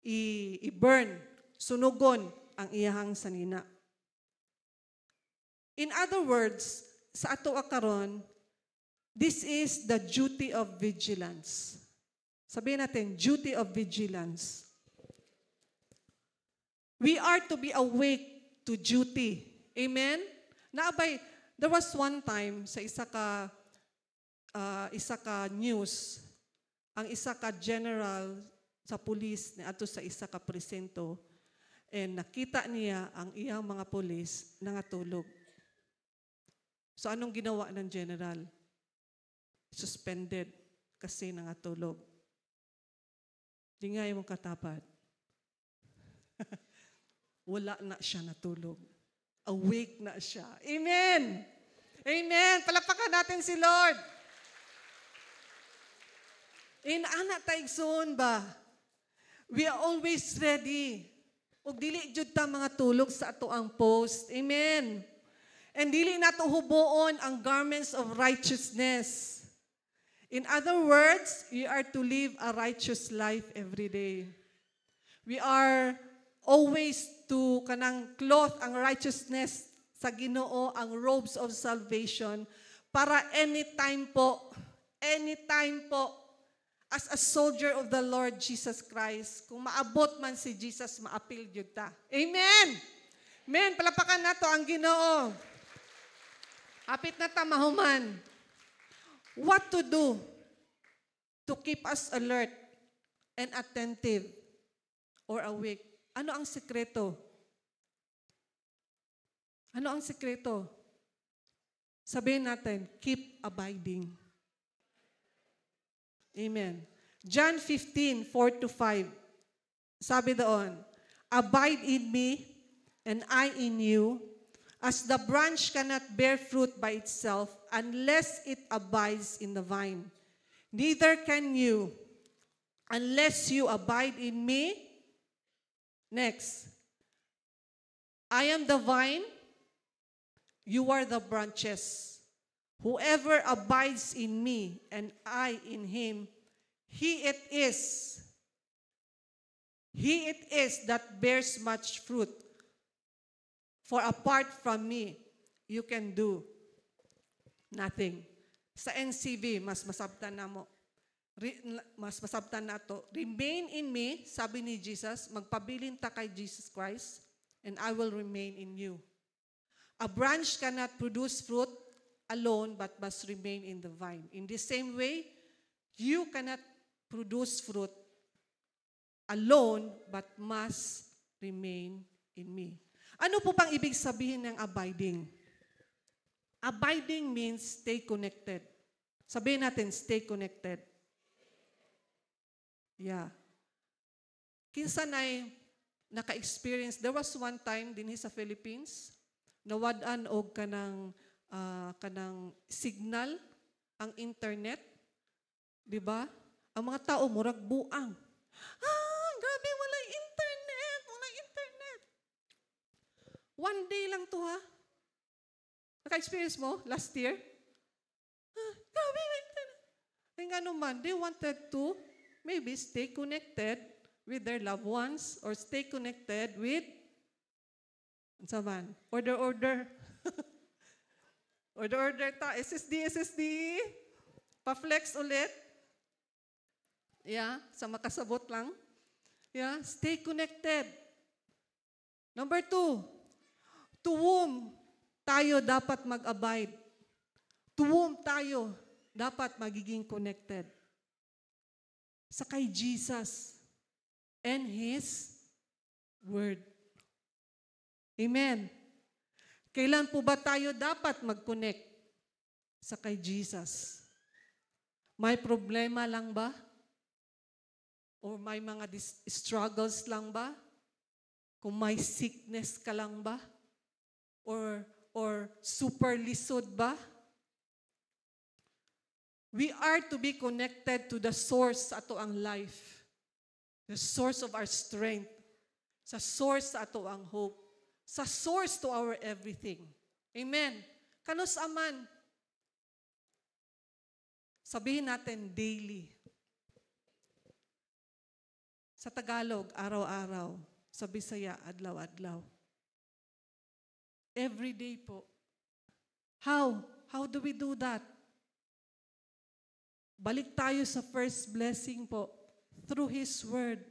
i-burn, sunugon ang iyahang sanina. In other words, sa ato akaron, this is the duty of vigilance. Sabihin natin, duty of vigilance. We are to be awake to duty. Amen? Naabay, there was one time sa isa ka news, ang isa ka general sa police ni ato sa isa ka presinto, and nakita niya ang iyang mga police nangatulog. So anong ginawa ng general? Suspended kasi nangatulog. Di nga yung katapat. Wala na siya natulog. Awake na siya. Amen! Amen! Palapakan natin si Lord. In anak taigsoon ba? We are always ready. Ug dili jud ta mga tulog sa ato ang post. Amen! And dili nato huboon ang garments of righteousness. In other words, we are to live a righteous life every day. We are always to kanang cloth ang righteousness sa Ginoo, ang robes of salvation, para anytime po, as a soldier of the Lord Jesus Christ, kung maabot man si Jesus, maapil yun ta. Amen! Amen! Palapakan na to ang Ginoo. Apit na ta mahuman. What to do to keep us alert and attentive or awake? Ano ang sekreto? Ano ang sekreto? Sabihin natin, keep abiding. Amen. John 15:4-5. Sabi doon, abide in me and I in you, as the branch cannot bear fruit by itself unless it abides in the vine. Neither can you unless you abide in me. Next. I am the vine, you are the branches. Whoever abides in me and I in him, he it is that bears much fruit. For apart from me, you can do nothing. Sa NCV, mas masabtan na mo. Mas masabtan na to. Remain in me, sabi ni Jesus, magpabilin ta kay Jesus Christ, and I will remain in you. A branch cannot produce fruit alone, but must remain in the vine. In the same way, you cannot produce fruit alone, but must remain in me. Ano po bang ibig sabihin ng abiding? Abiding means stay connected. Sabihin natin, stay connected. Yeah. Kinsa nay naka-experience, there was one time din sa Philippines, nawad-an og kanang signal ang internet, di ba? Ang mga tao murag buang. Grabe, walay internet. One day lang to ha. Naka-experience mo last year? Grabe, internet. Kaya nga naman, they wanted to maybe stay connected, with their loved ones or stay connected with saman. Order. order ta. SSD. Pa-flex ulit. Yeah, sa makasabot lang. Yeah, stay connected. Number 2, to whom tayo dapat mag-abide. To whom tayo dapat magiging connected. Sa kay Jesus and His Word. Amen. Kailan po ba tayo dapat mag-connect sa kay Jesus? May problema lang ba? O may mga struggles lang ba? Kung may sickness ka lang ba? Or super lisod ba? We are to be connected to the source sa ato ang life. The source of our strength. Sa source sa ato ang hope. Sa source to our everything. Amen. Kanus aman. Sabihin natin daily. Sa Tagalog, araw-araw. Sa Bisaya, adlaw-adlaw. Every day po. How? How do we do that? Balik tayo sa first blessing po. Through His Word.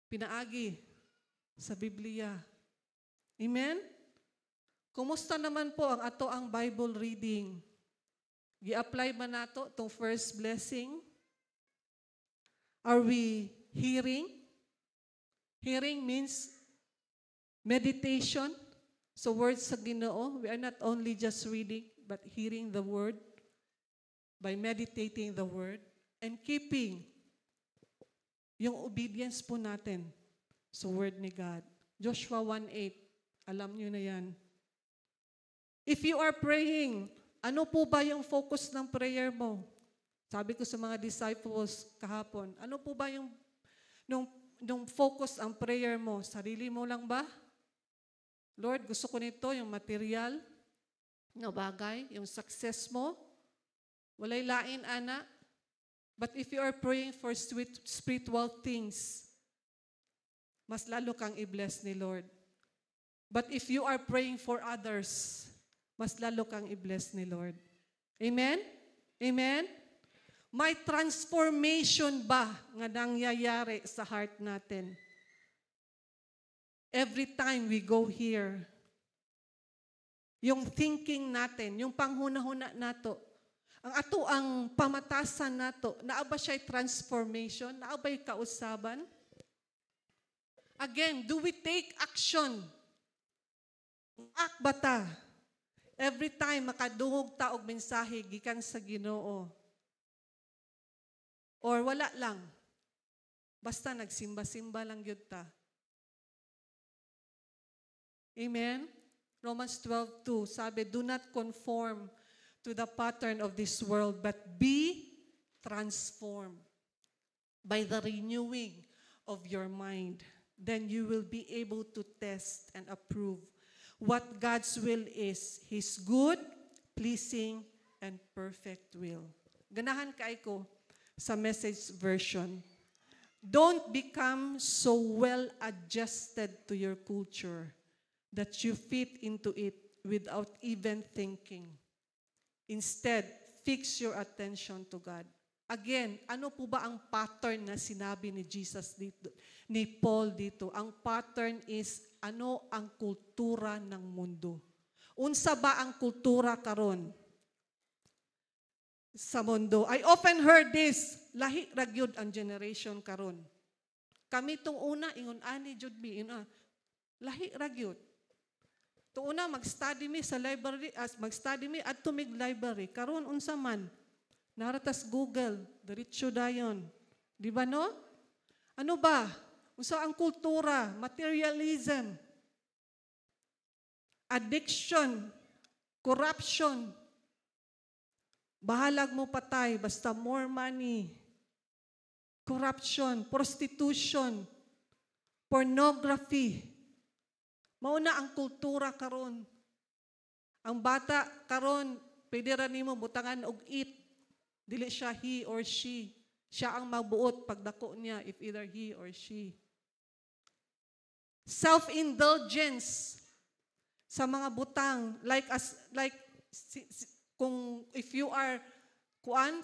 Pinaagi sa Biblia. Amen? Kumusta naman po ang ato ang Bible reading? Gi-apply ba nato itong first blessing? Are we hearing? Hearing means meditation. So words sa Ginoo, we are not only just reading, but hearing the Word by meditating the Word and keeping yung obedience po natin sa Word ni God. Joshua 1:8, alam nyo na yan. If you are praying, ano po ba yung focus ng prayer mo? Sabi ko sa mga disciples kahapon, ano po ba yung focus ang prayer mo? Sarili mo lang ba? Lord, gusto ko nito, yung material na bagay, yung success mo. Walay lain, ana. But if you are praying for spiritual things, mas lalo kang i-bless ni Lord. But if you are praying for others, mas lalo kang i-bless ni Lord. Amen? Amen? May transformation ba nga nangyayari sa heart natin? Every time we go here, yung thinking natin, yung panghuna-huna nato, ang ato ang pamatasan nato, naa ba siya'y transformation? Naa ba'y kausaban? Again, do we take action? Akbata. Every time makadungog ta og mensahe gikan sa Ginoo. Or wala lang. Basta nagsimba-simba lang yun ta. Amen? Romans 12:2 sabi, do not conform to the pattern of this world, but be transformed by the renewing of your mind. Then you will be able to test and approve what God's will is, His good, pleasing, and perfect will. Ganahan kaay ko sa Message version. Don't become so well adjusted to your culture that you fit into it without even thinking. Instead, fix your attention to God. Again, ano po ba ang pattern na sinabi ni Jesus dito, ni Paul dito? Ang pattern is ano ang kultura ng mundo. Unsa ba ang kultura karon sa mundo? I often heard this, lahi ra gyud ang generation karon. Kami tong una ingon ani jud mi lahi ra gyud. Tong una mag-study mi sa library, mag-study mi adto mig library. Karon unsa man? Naratas Google, diretso dayon. Di ba no? Ano ba? Unsa ang kultura? Materialism. Addiction. Corruption. Bahalag mo patay, basta more money. Corruption, prostitution, pornography. Mauna ang kultura karon. Ang bata karon, pwede ra nimo butangan og eat. Dili siya he or she. Siya ang mabuot pagdako niya if either he or she. Self-indulgence sa mga butang, kung if you are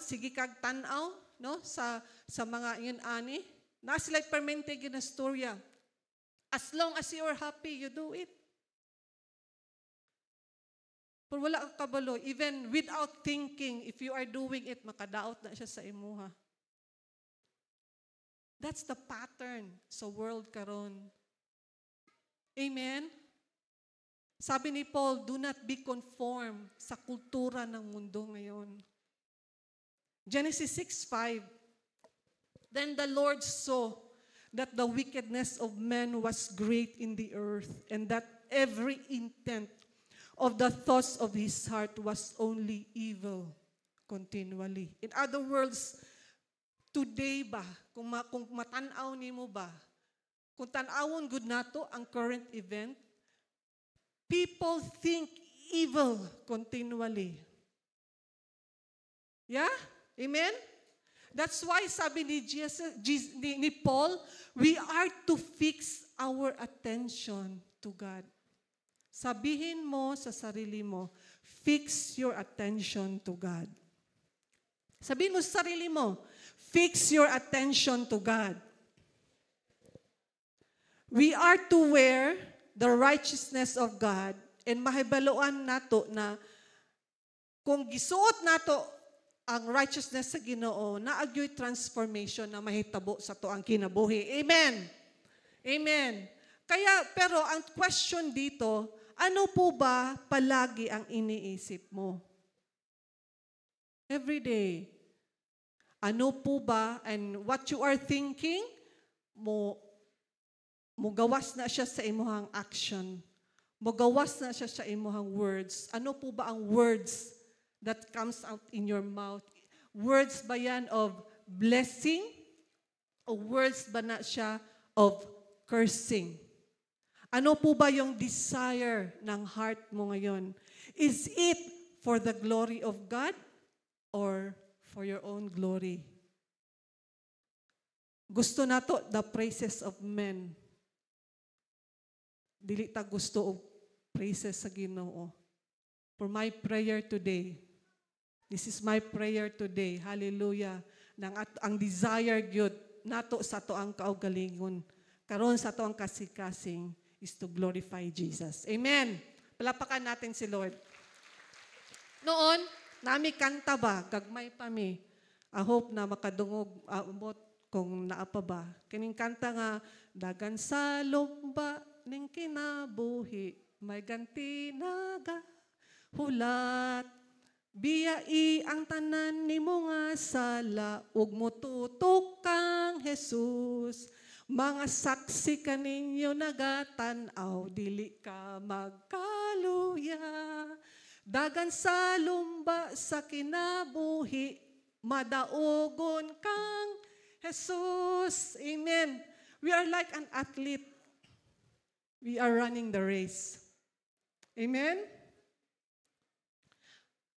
sige kag tanaw, no, sa mga yun ani, na sila permente ginastorya. As long as you are happy, you do it. Pero wala kang kabalo, even without thinking, if you are doing it, makadaot na siya sa imuha. That's the pattern sa world karon. Amen? Sabi ni Paul, do not be conformed sa kultura ng mundo ngayon. Genesis 6:5. Then the Lord saw that the wickedness of men was great in the earth, and that every intent of the thoughts of his heart was only evil continually. In other words, today ba, kung matanaw nimo ba, kung tanawon good nato ang current event, people think evil continually. Yeah? Amen? That's why sabi ni Paul, we are to fix our attention to God. Sabihin mo sa sarili mo, fix your attention to God. Sabihin mo sa sarili mo, fix your attention to God. We are to wear the righteousness of God, and mahibaloan nato na kung gisuot nato ang righteousness sa Ginoo, naagyo'y transformation na mahitabo sa to ang kinabuhi. Amen. Amen. Kaya, pero ang question dito, ano po ba palagi ang iniisip mo? Every day. Ano po ba, and what you are thinking, mugawas na siya sa imuhang action. Mugawas na siya sa imuhang words. Ano po ba ang words that comes out in your mouth? Words ba yan of blessing? O words ba na siya of cursing? Ano po ba yung desire ng heart mo ngayon? Is it for the glory of God or for your own glory? Gusto nato the praises of men. Dili ta gusto og praises sa Ginoo. For my prayer today, this is my prayer today, hallelujah, ang desire gyud nato sa to ang kaugalingon, karon sa to ang kasikasing is to glorify Jesus. Amen. Palapakan natin si Lord. Noon, nami kanta ba, gagmay pa mi. I hope na makadungog abot kung naapa ba. Kining kanta nga, dagan sa lumba ning kinabuhi, may ganti naga hulat. Biyai ang tanan nimo nga sala, ug motutok kang Jesus. Mga saksi kaninyo nagatanaw, dili ka magkaluya. Dagan sa lumba sa kinabuhi, madaogon kang Jesus. Amen. We are like an athlete. We are running the race. Amen.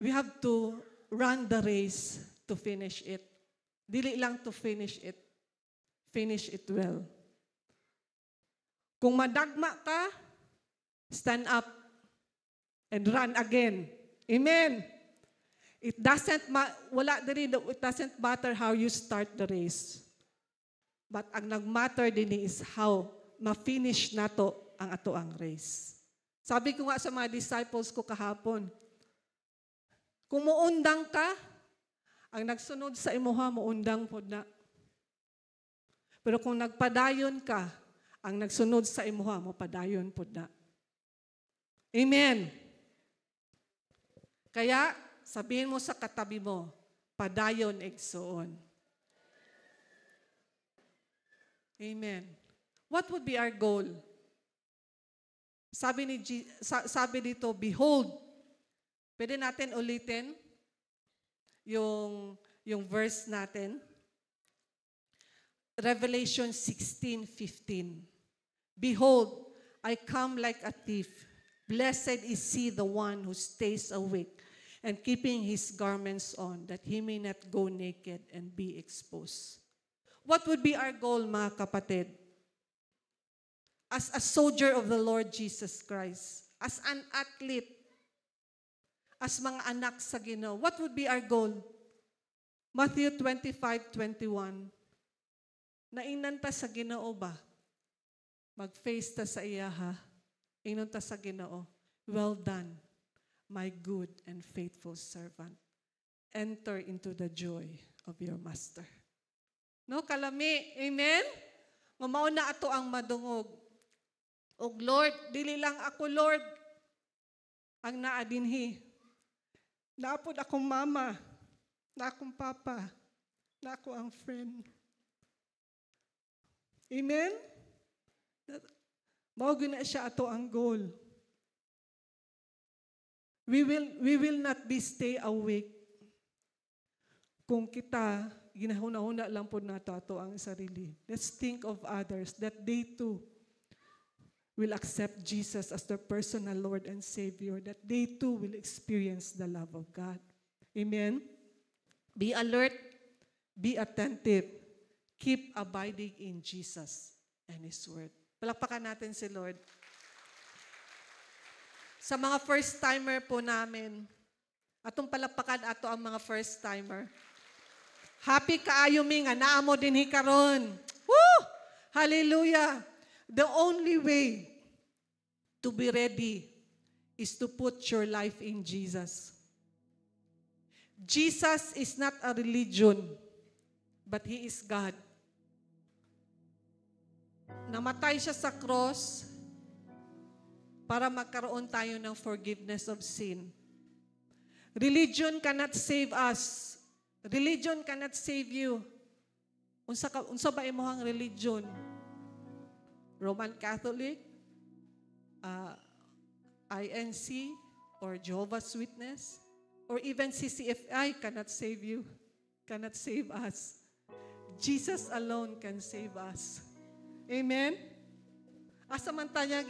We have to run the race to finish it. Dili lang to finish it. Finish it well. Kung madagma ka, stand up and run again. Amen. It doesn't matter how you start the race. But ang nagmatter din is how ma-finish nato ang ato ang race. Sabi ko nga sa mga disciples ko kahapon, kung muundang ka, ang nagsunod sa imuha, muundang po na. Pero kung nagpadayon ka, ang nagsunod sa imuha, mapadayon po na. Amen. Kaya, sabihin mo sa katabi mo, padayon egsoon. Amen. What would be our goal? Sabi dito, behold. Pwede natin ulitin yung verse natin. Revelation 16:15. Behold, I come like a thief. Blessed is he the one who stays awake and keeping his garments on, that he may not go naked and be exposed. What would be our goal, mga kapatid? As a soldier of the Lord Jesus Christ, as an athlete, as mga anak sa Ginoo, what would be our goal? Matthew 25:21. Naingnan ta sa Ginoo ba? Mag-face ta sa iya ha. Ingnon ta sa Ginoo. Well done, my good and faithful servant. Enter into the joy of your master. No, kalami. Amen? Mao na ato ang madungog. Og Lord, dili lang ako, Lord, ang naadinhi. Naapod akong mama, na akong papa, na ako ang friend. Amen? Mao na siya ato ang goal. We will not be stay awake kung kita ginahuna-huna lang po nato ato ang sarili. Let's think of others that they too will accept Jesus as their personal Lord and Savior, that they too will experience the love of God. Amen? Be alert, be attentive, keep abiding in Jesus and His Word. Palakpakan natin si Lord. Sa mga first-timer po namin, atong palakpakan ato ang mga first-timer. Happy kaayo mi nga naa mo dinhi karon. Woo! Hallelujah! The only way to be ready is to put your life in Jesus. Jesus is not a religion, but He is God. Namatay siya sa cross para magkaroon tayo ng forgiveness of sin. Religion cannot save us. Religion cannot save you. Unsa ba imong religion? Roman Catholic, INC, or Jehovah's Witness, or even CCFI cannot save you, cannot save us. Jesus alone can save us. Amen? Asa man tayo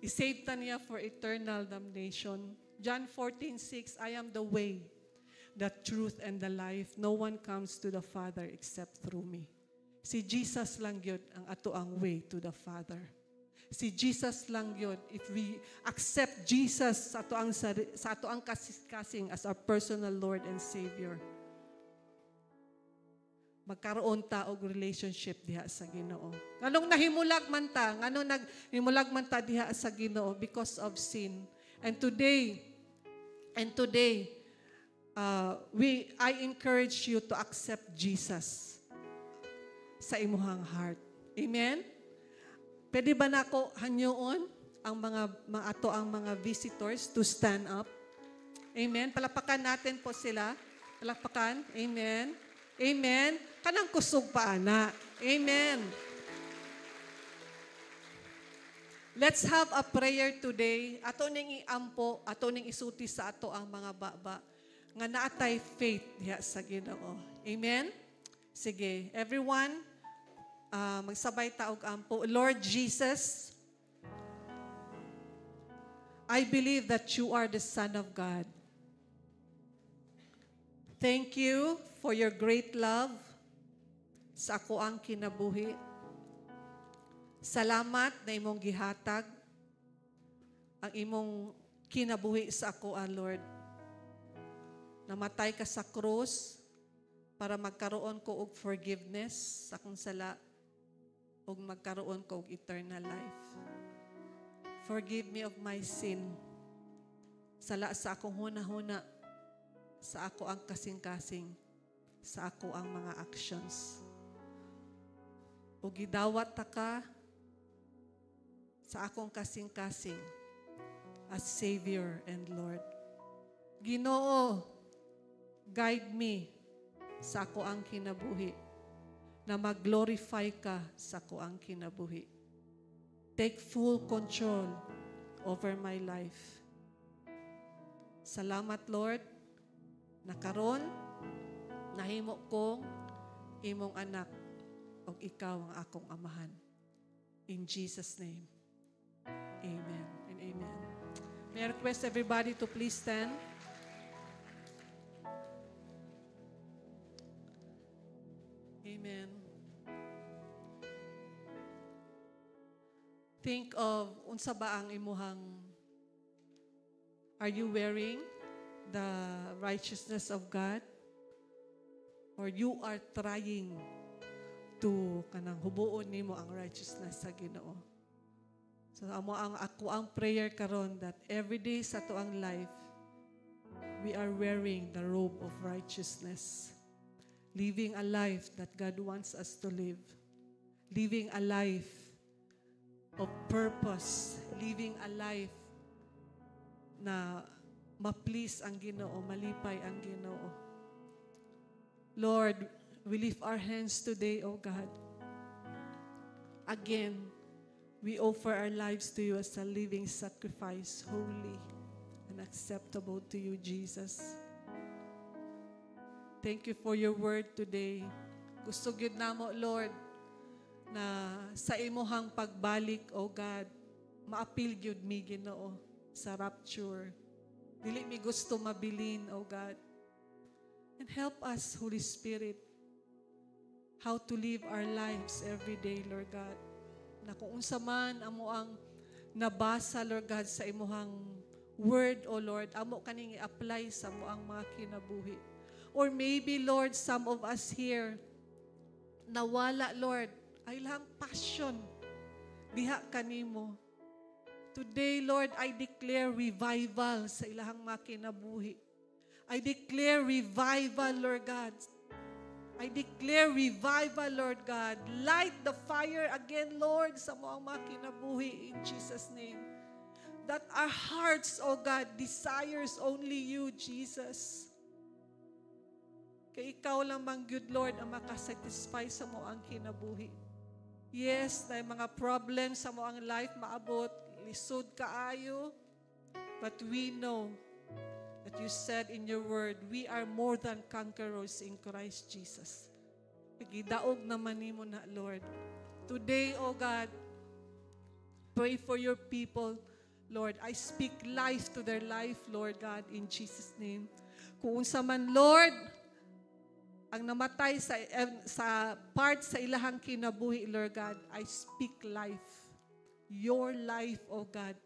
i-save ta niya for eternal damnation. John 14:6, I am the way, the truth, and the life. No one comes to the Father except through me. Si Jesus lang yun ang ato ang way to the Father. Si Jesus lang yun. If we accept Jesus sa ato ang kasing as our personal Lord and Savior, magkaroon ta og relationship diha sa Ginoo. Nganong nahimulag man ta, nganong naghimulag man ta diha sa Ginoo because of sin. And today, I encourage you to accept Jesus sa imuhang heart. Amen? Pwede ba nako hanyoon ang mga visitors to stand up? Amen? Palapakan natin po sila. Palapakan. Amen? Amen? Kanang kusog pa, ana. Amen? Let's have a prayer today. Ato ning iampo, ato ning isuti sa ato ang mga baba nga naatay faith diha sa Ginoo. Amen? Sige, everyone, magsabay ta og ampo. Lord Jesus, I believe that you are the Son of God. Thank you for your great love sa ako ang kinabuhi. Salamat na imong gihatag ang imong kinabuhi sa ako, Lord. Namatay ka sa krus para magkaroon ko og forgiveness sa akong sala ug magkaroon ko og eternal life. Forgive me of my sin. Sala sa akong huna-huna, sa ako ang kasing-kasing, sa ako ang mga actions. Ug gidawat ta ka sa akong kasing-kasing as Savior and Lord. Ginoo, guide me sa ako ang kinabuhi na mag-glorify ka sa ako ang kinabuhi. Take full control over my life. Salamat, Lord, na karon nahimo kong imong anak o ikaw ang akong amahan. In Jesus' name, amen and amen. May I request everybody to please stand. Amen. Think of unsa ba ang imuhang. Are you wearing the righteousness of God? Or you are trying to kanang hubuon nimo ang righteousness sa Ginoo? So ako ang prayer karon that every day sa tuang life we are wearing the robe of righteousness. Living a life that God wants us to live. Living a life of purpose. Living a life na ma-please ang Ginoo, malipay ang Ginoo. Lord, we lift our hands today, O God. Again, we offer our lives to you as a living sacrifice, holy and acceptable to you, Jesus. Thank you for your word today. Gusto gyud namo, Lord, na sa imuhang pagbalik, O God, maapil gyud mi Ginoo sa rapture. Dili mi gusto mabilin, O God. And help us, Holy Spirit, how to live our lives every day, Lord God. Na kung unsa man amo ang nabasa, Lord God, sa imuhang word, O Lord, amo kaning i-apply sa mo ang mga kinabuhi. Or maybe, Lord, some of us here, nawala, Lord, ay lang passion diha kanimo. Today, Lord, I declare revival sa ilahang mga kinabuhi. I declare revival, Lord God. I declare revival, Lord God. Light the fire again, Lord, sa mga kinabuhi in Jesus' name. That our hearts, oh God, desires only you, Jesus. Kay ikaw lang mang good, Lord, ang makasatisfy sa ang kinabuhi. Yes, na mga problems sa ang life maabot, lisod kaayo, but we know that you said in your word, we are more than conquerors in Christ Jesus. Pagidaog naman nimo na, Lord. Today, oh God, pray for your people, Lord. I speak life to their life, Lord God, in Jesus' name. Kung unsa man, Lord, ang namatay sa part sa ilahang kinabuhi, Lord God, I speak life. Your life, oh God,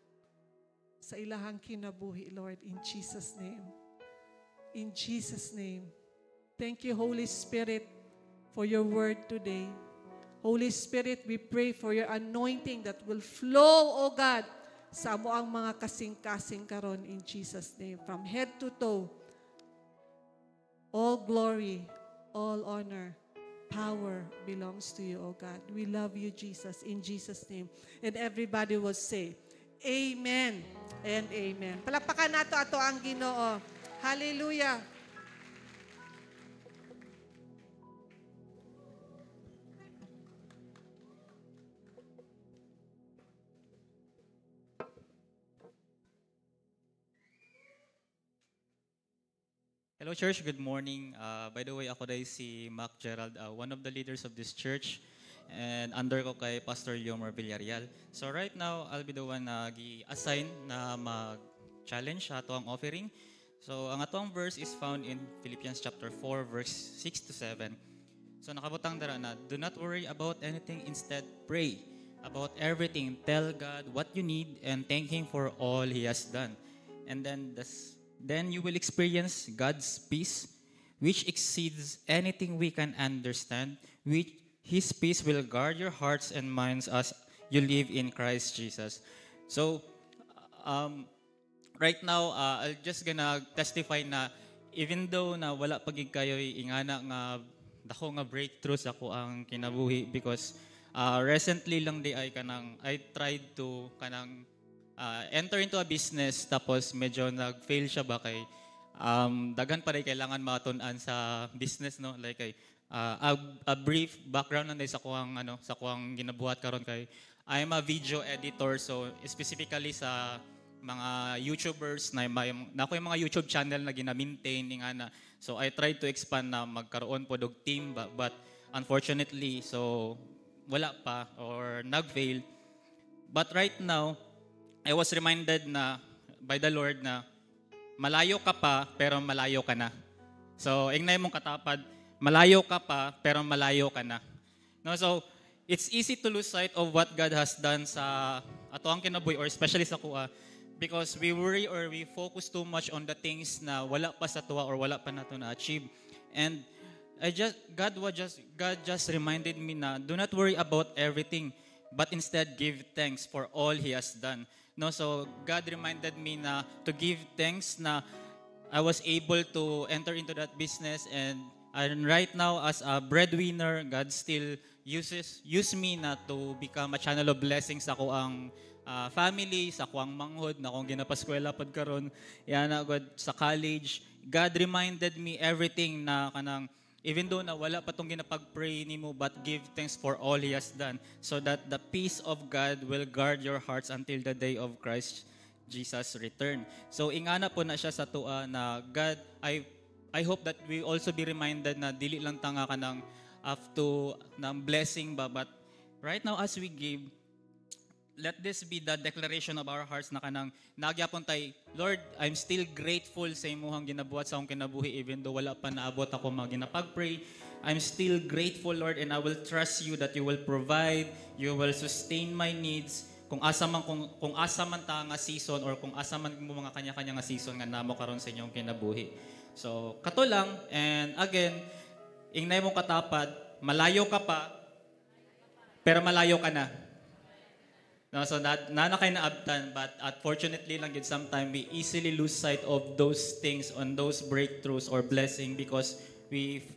sa ilahang kinabuhi, Lord, in Jesus' name. In Jesus' name. Thank you, Holy Spirit, for your word today. Holy Spirit, we pray for your anointing that will flow, oh God, sa amo ang mga kasing-kasing karon in Jesus' name. From head to toe, all glory, all honor, power belongs to you, oh God. We love you, Jesus, in Jesus' name. And everybody will say, Amen and Amen. Palakpakan nato ato ang Ginoo. Hallelujah.
Hello, church. Good morning. By the way, ako day si Mac Gerald, one of the leaders of this church, and under ko kay Pastor Yomar Villarreal. So right now, I'll be the one na gi-assign na mag-challenge ato ang offering. So ang atong verse is found in Philippians chapter 4, verse 6 to 7. So nakabutang dara na, do not worry about anything, instead pray about everything. Tell God what you need and thank Him for all He has done. And then you will experience God's peace, which exceeds anything we can understand. Which His peace will guard your hearts and minds as you live in Christ Jesus. So, right now, I'm just gonna testify na even though na wala pagig kayo ingana nga dako nga breakthrough sa ko ang kinabuhi, because recently lang di ay I tried to enter into a business, tapos medyo nag-fail siya ba kay daghan pa rin kailangan matun-an sa business, no, like a brief background na sa kuang ginabuhat karon kay I'm a video editor, so specifically sa mga YouTubers na yung mga YouTube channel na gina-maintain ingana. So I tried to expand na magkaroon po dog team, but unfortunately so wala pa or nag-fail. But right now I was reminded na by the Lord na malayo ka pa pero malayo ka na. So, ingnay mong katapad, malayo ka pa pero malayo ka na. No, so it's easy to lose sight of what God has done sa ato ang kinabuhi or especially sa kuha because we worry or we focus too much on the things na wala pa sa tuwa or wala pa nato na achieve. And God just reminded me na do not worry about everything, but instead give thanks for all He has done. No, so God reminded me na to give thanks na I was able to enter into that business and right now as a breadwinner, God still use me na to become a channel of blessings sa ko ang family, sa ko ang manghod na kung ginapaskwela pod karon, yan na God sa college. God reminded me everything na kanang even though na wala pa tong ginapag-pray nimo, but give thanks for all He has done so that the peace of God will guard your hearts until the day of Christ Jesus' return. So ingana po na siya sa tua na God, I hope that we also be reminded na dili lang tanga ka ng after ng blessing ba, but right now as we give, let this be the declaration of our hearts na kanang nagyapon tay, Lord, I'm still grateful sa imuhang ginabuhat sa akong kinabuhi even though wala pa naabot ako ginapag-pray. I'm still grateful, Lord, and I will trust you that you will provide, you will sustain my needs. Kung asa man ta nga season or kung asa man mo mga kanya-kanya nga season nga namo karon sa inyong kinabuhi. So, kato lang, and again, ingnay mong katapad, malayo ka pa, pero malayo ka na. No, so na kay naabtan, but unfortunately lang yun sometime we easily lose sight of those things, on those breakthroughs or blessing because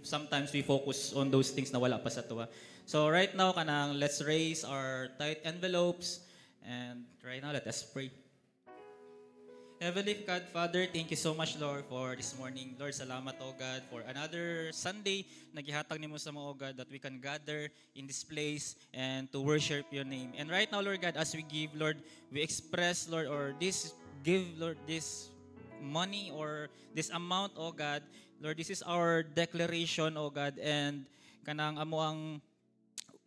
sometimes we focus on those things na wala pa sa tuwa. So right now, let's raise our tithe envelopes, and right now let us pray. Heavenly God, Father, thank you so much, Lord, for this morning. Lord, salamat, O God, for another Sunday na gihatag nimo sa mga, O God, that we can gather in this place and to worship your name. And right now, Lord God, as we give, Lord, we express, Lord, or give, Lord, this money or this amount, O God. Lord, this is our declaration, O God, and kanang amo ang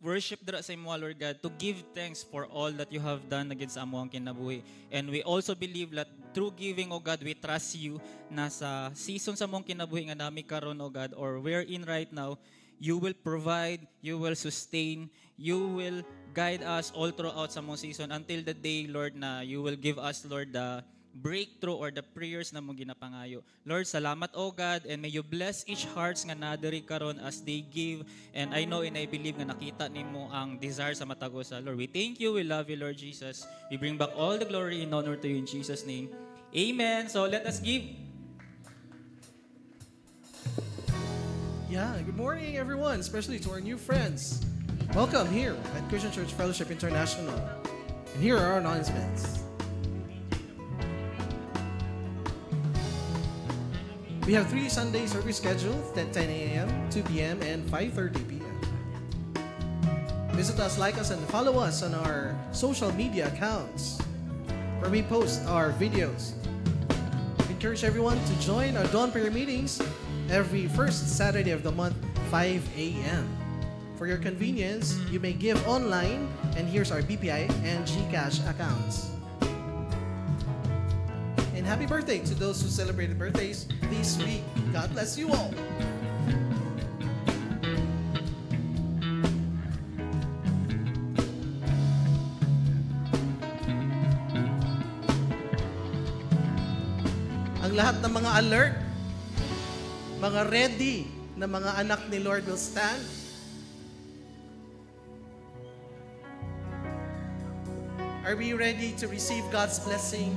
worship dira sa imo, Lord God, to give thanks for all that you have done against amo ang kinabuhi. And we also believe that through giving, O God, we trust you na sa season sa mong kinabuhi nga nami karon, O God, or we're in right now, you will provide, you will sustain, you will guide us all throughout sa mong season until the day, Lord, na you will give us, Lord, the breakthrough or the prayers na mong ginapangayo. Lord, salamat, O God, and may you bless each hearts nga nadiri karon as they give. And I know and I believe nga nakita nimo ang desire sa matagosa. Lord, we thank you, we love you, Lord Jesus. We bring back all the glory and honor to you in Jesus' name. Amen. So let us give.
Yeah, good morning, everyone, especially to our new friends. Welcome here at Christian Church Fellowship International. And here are our announcements. We have 3 Sunday service scheduled at 10 a.m., 2 p.m., and 5:30 p.m. Visit us, like us, and follow us on our social media accounts where we post our videos. We encourage everyone to join our dawn prayer meetings every first Saturday of the month, 5 a.m. For your convenience, you may give online, and here's our BPI and GCash accounts. And happy birthday to those who celebrated birthdays this week. God bless you all. Ang lahat ng mga alert, mga ready na mga anak ni Lord will stand. Are we ready to receive God's blessing?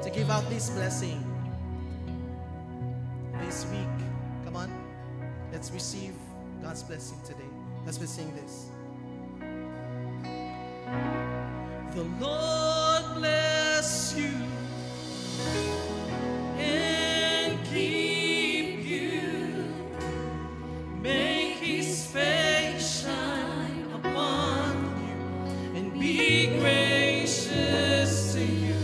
To give out this blessing this week. Come on. Let's receive God's blessing today. Let's sing this. The Lord bless you and keep you. Make His face shine upon you and be gracious to you.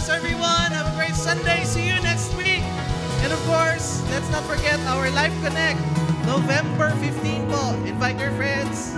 bless everyone. Have a great Sunday. See you next week. And of course, let's not forget our Life Connect. November 15 po. Invite your friends.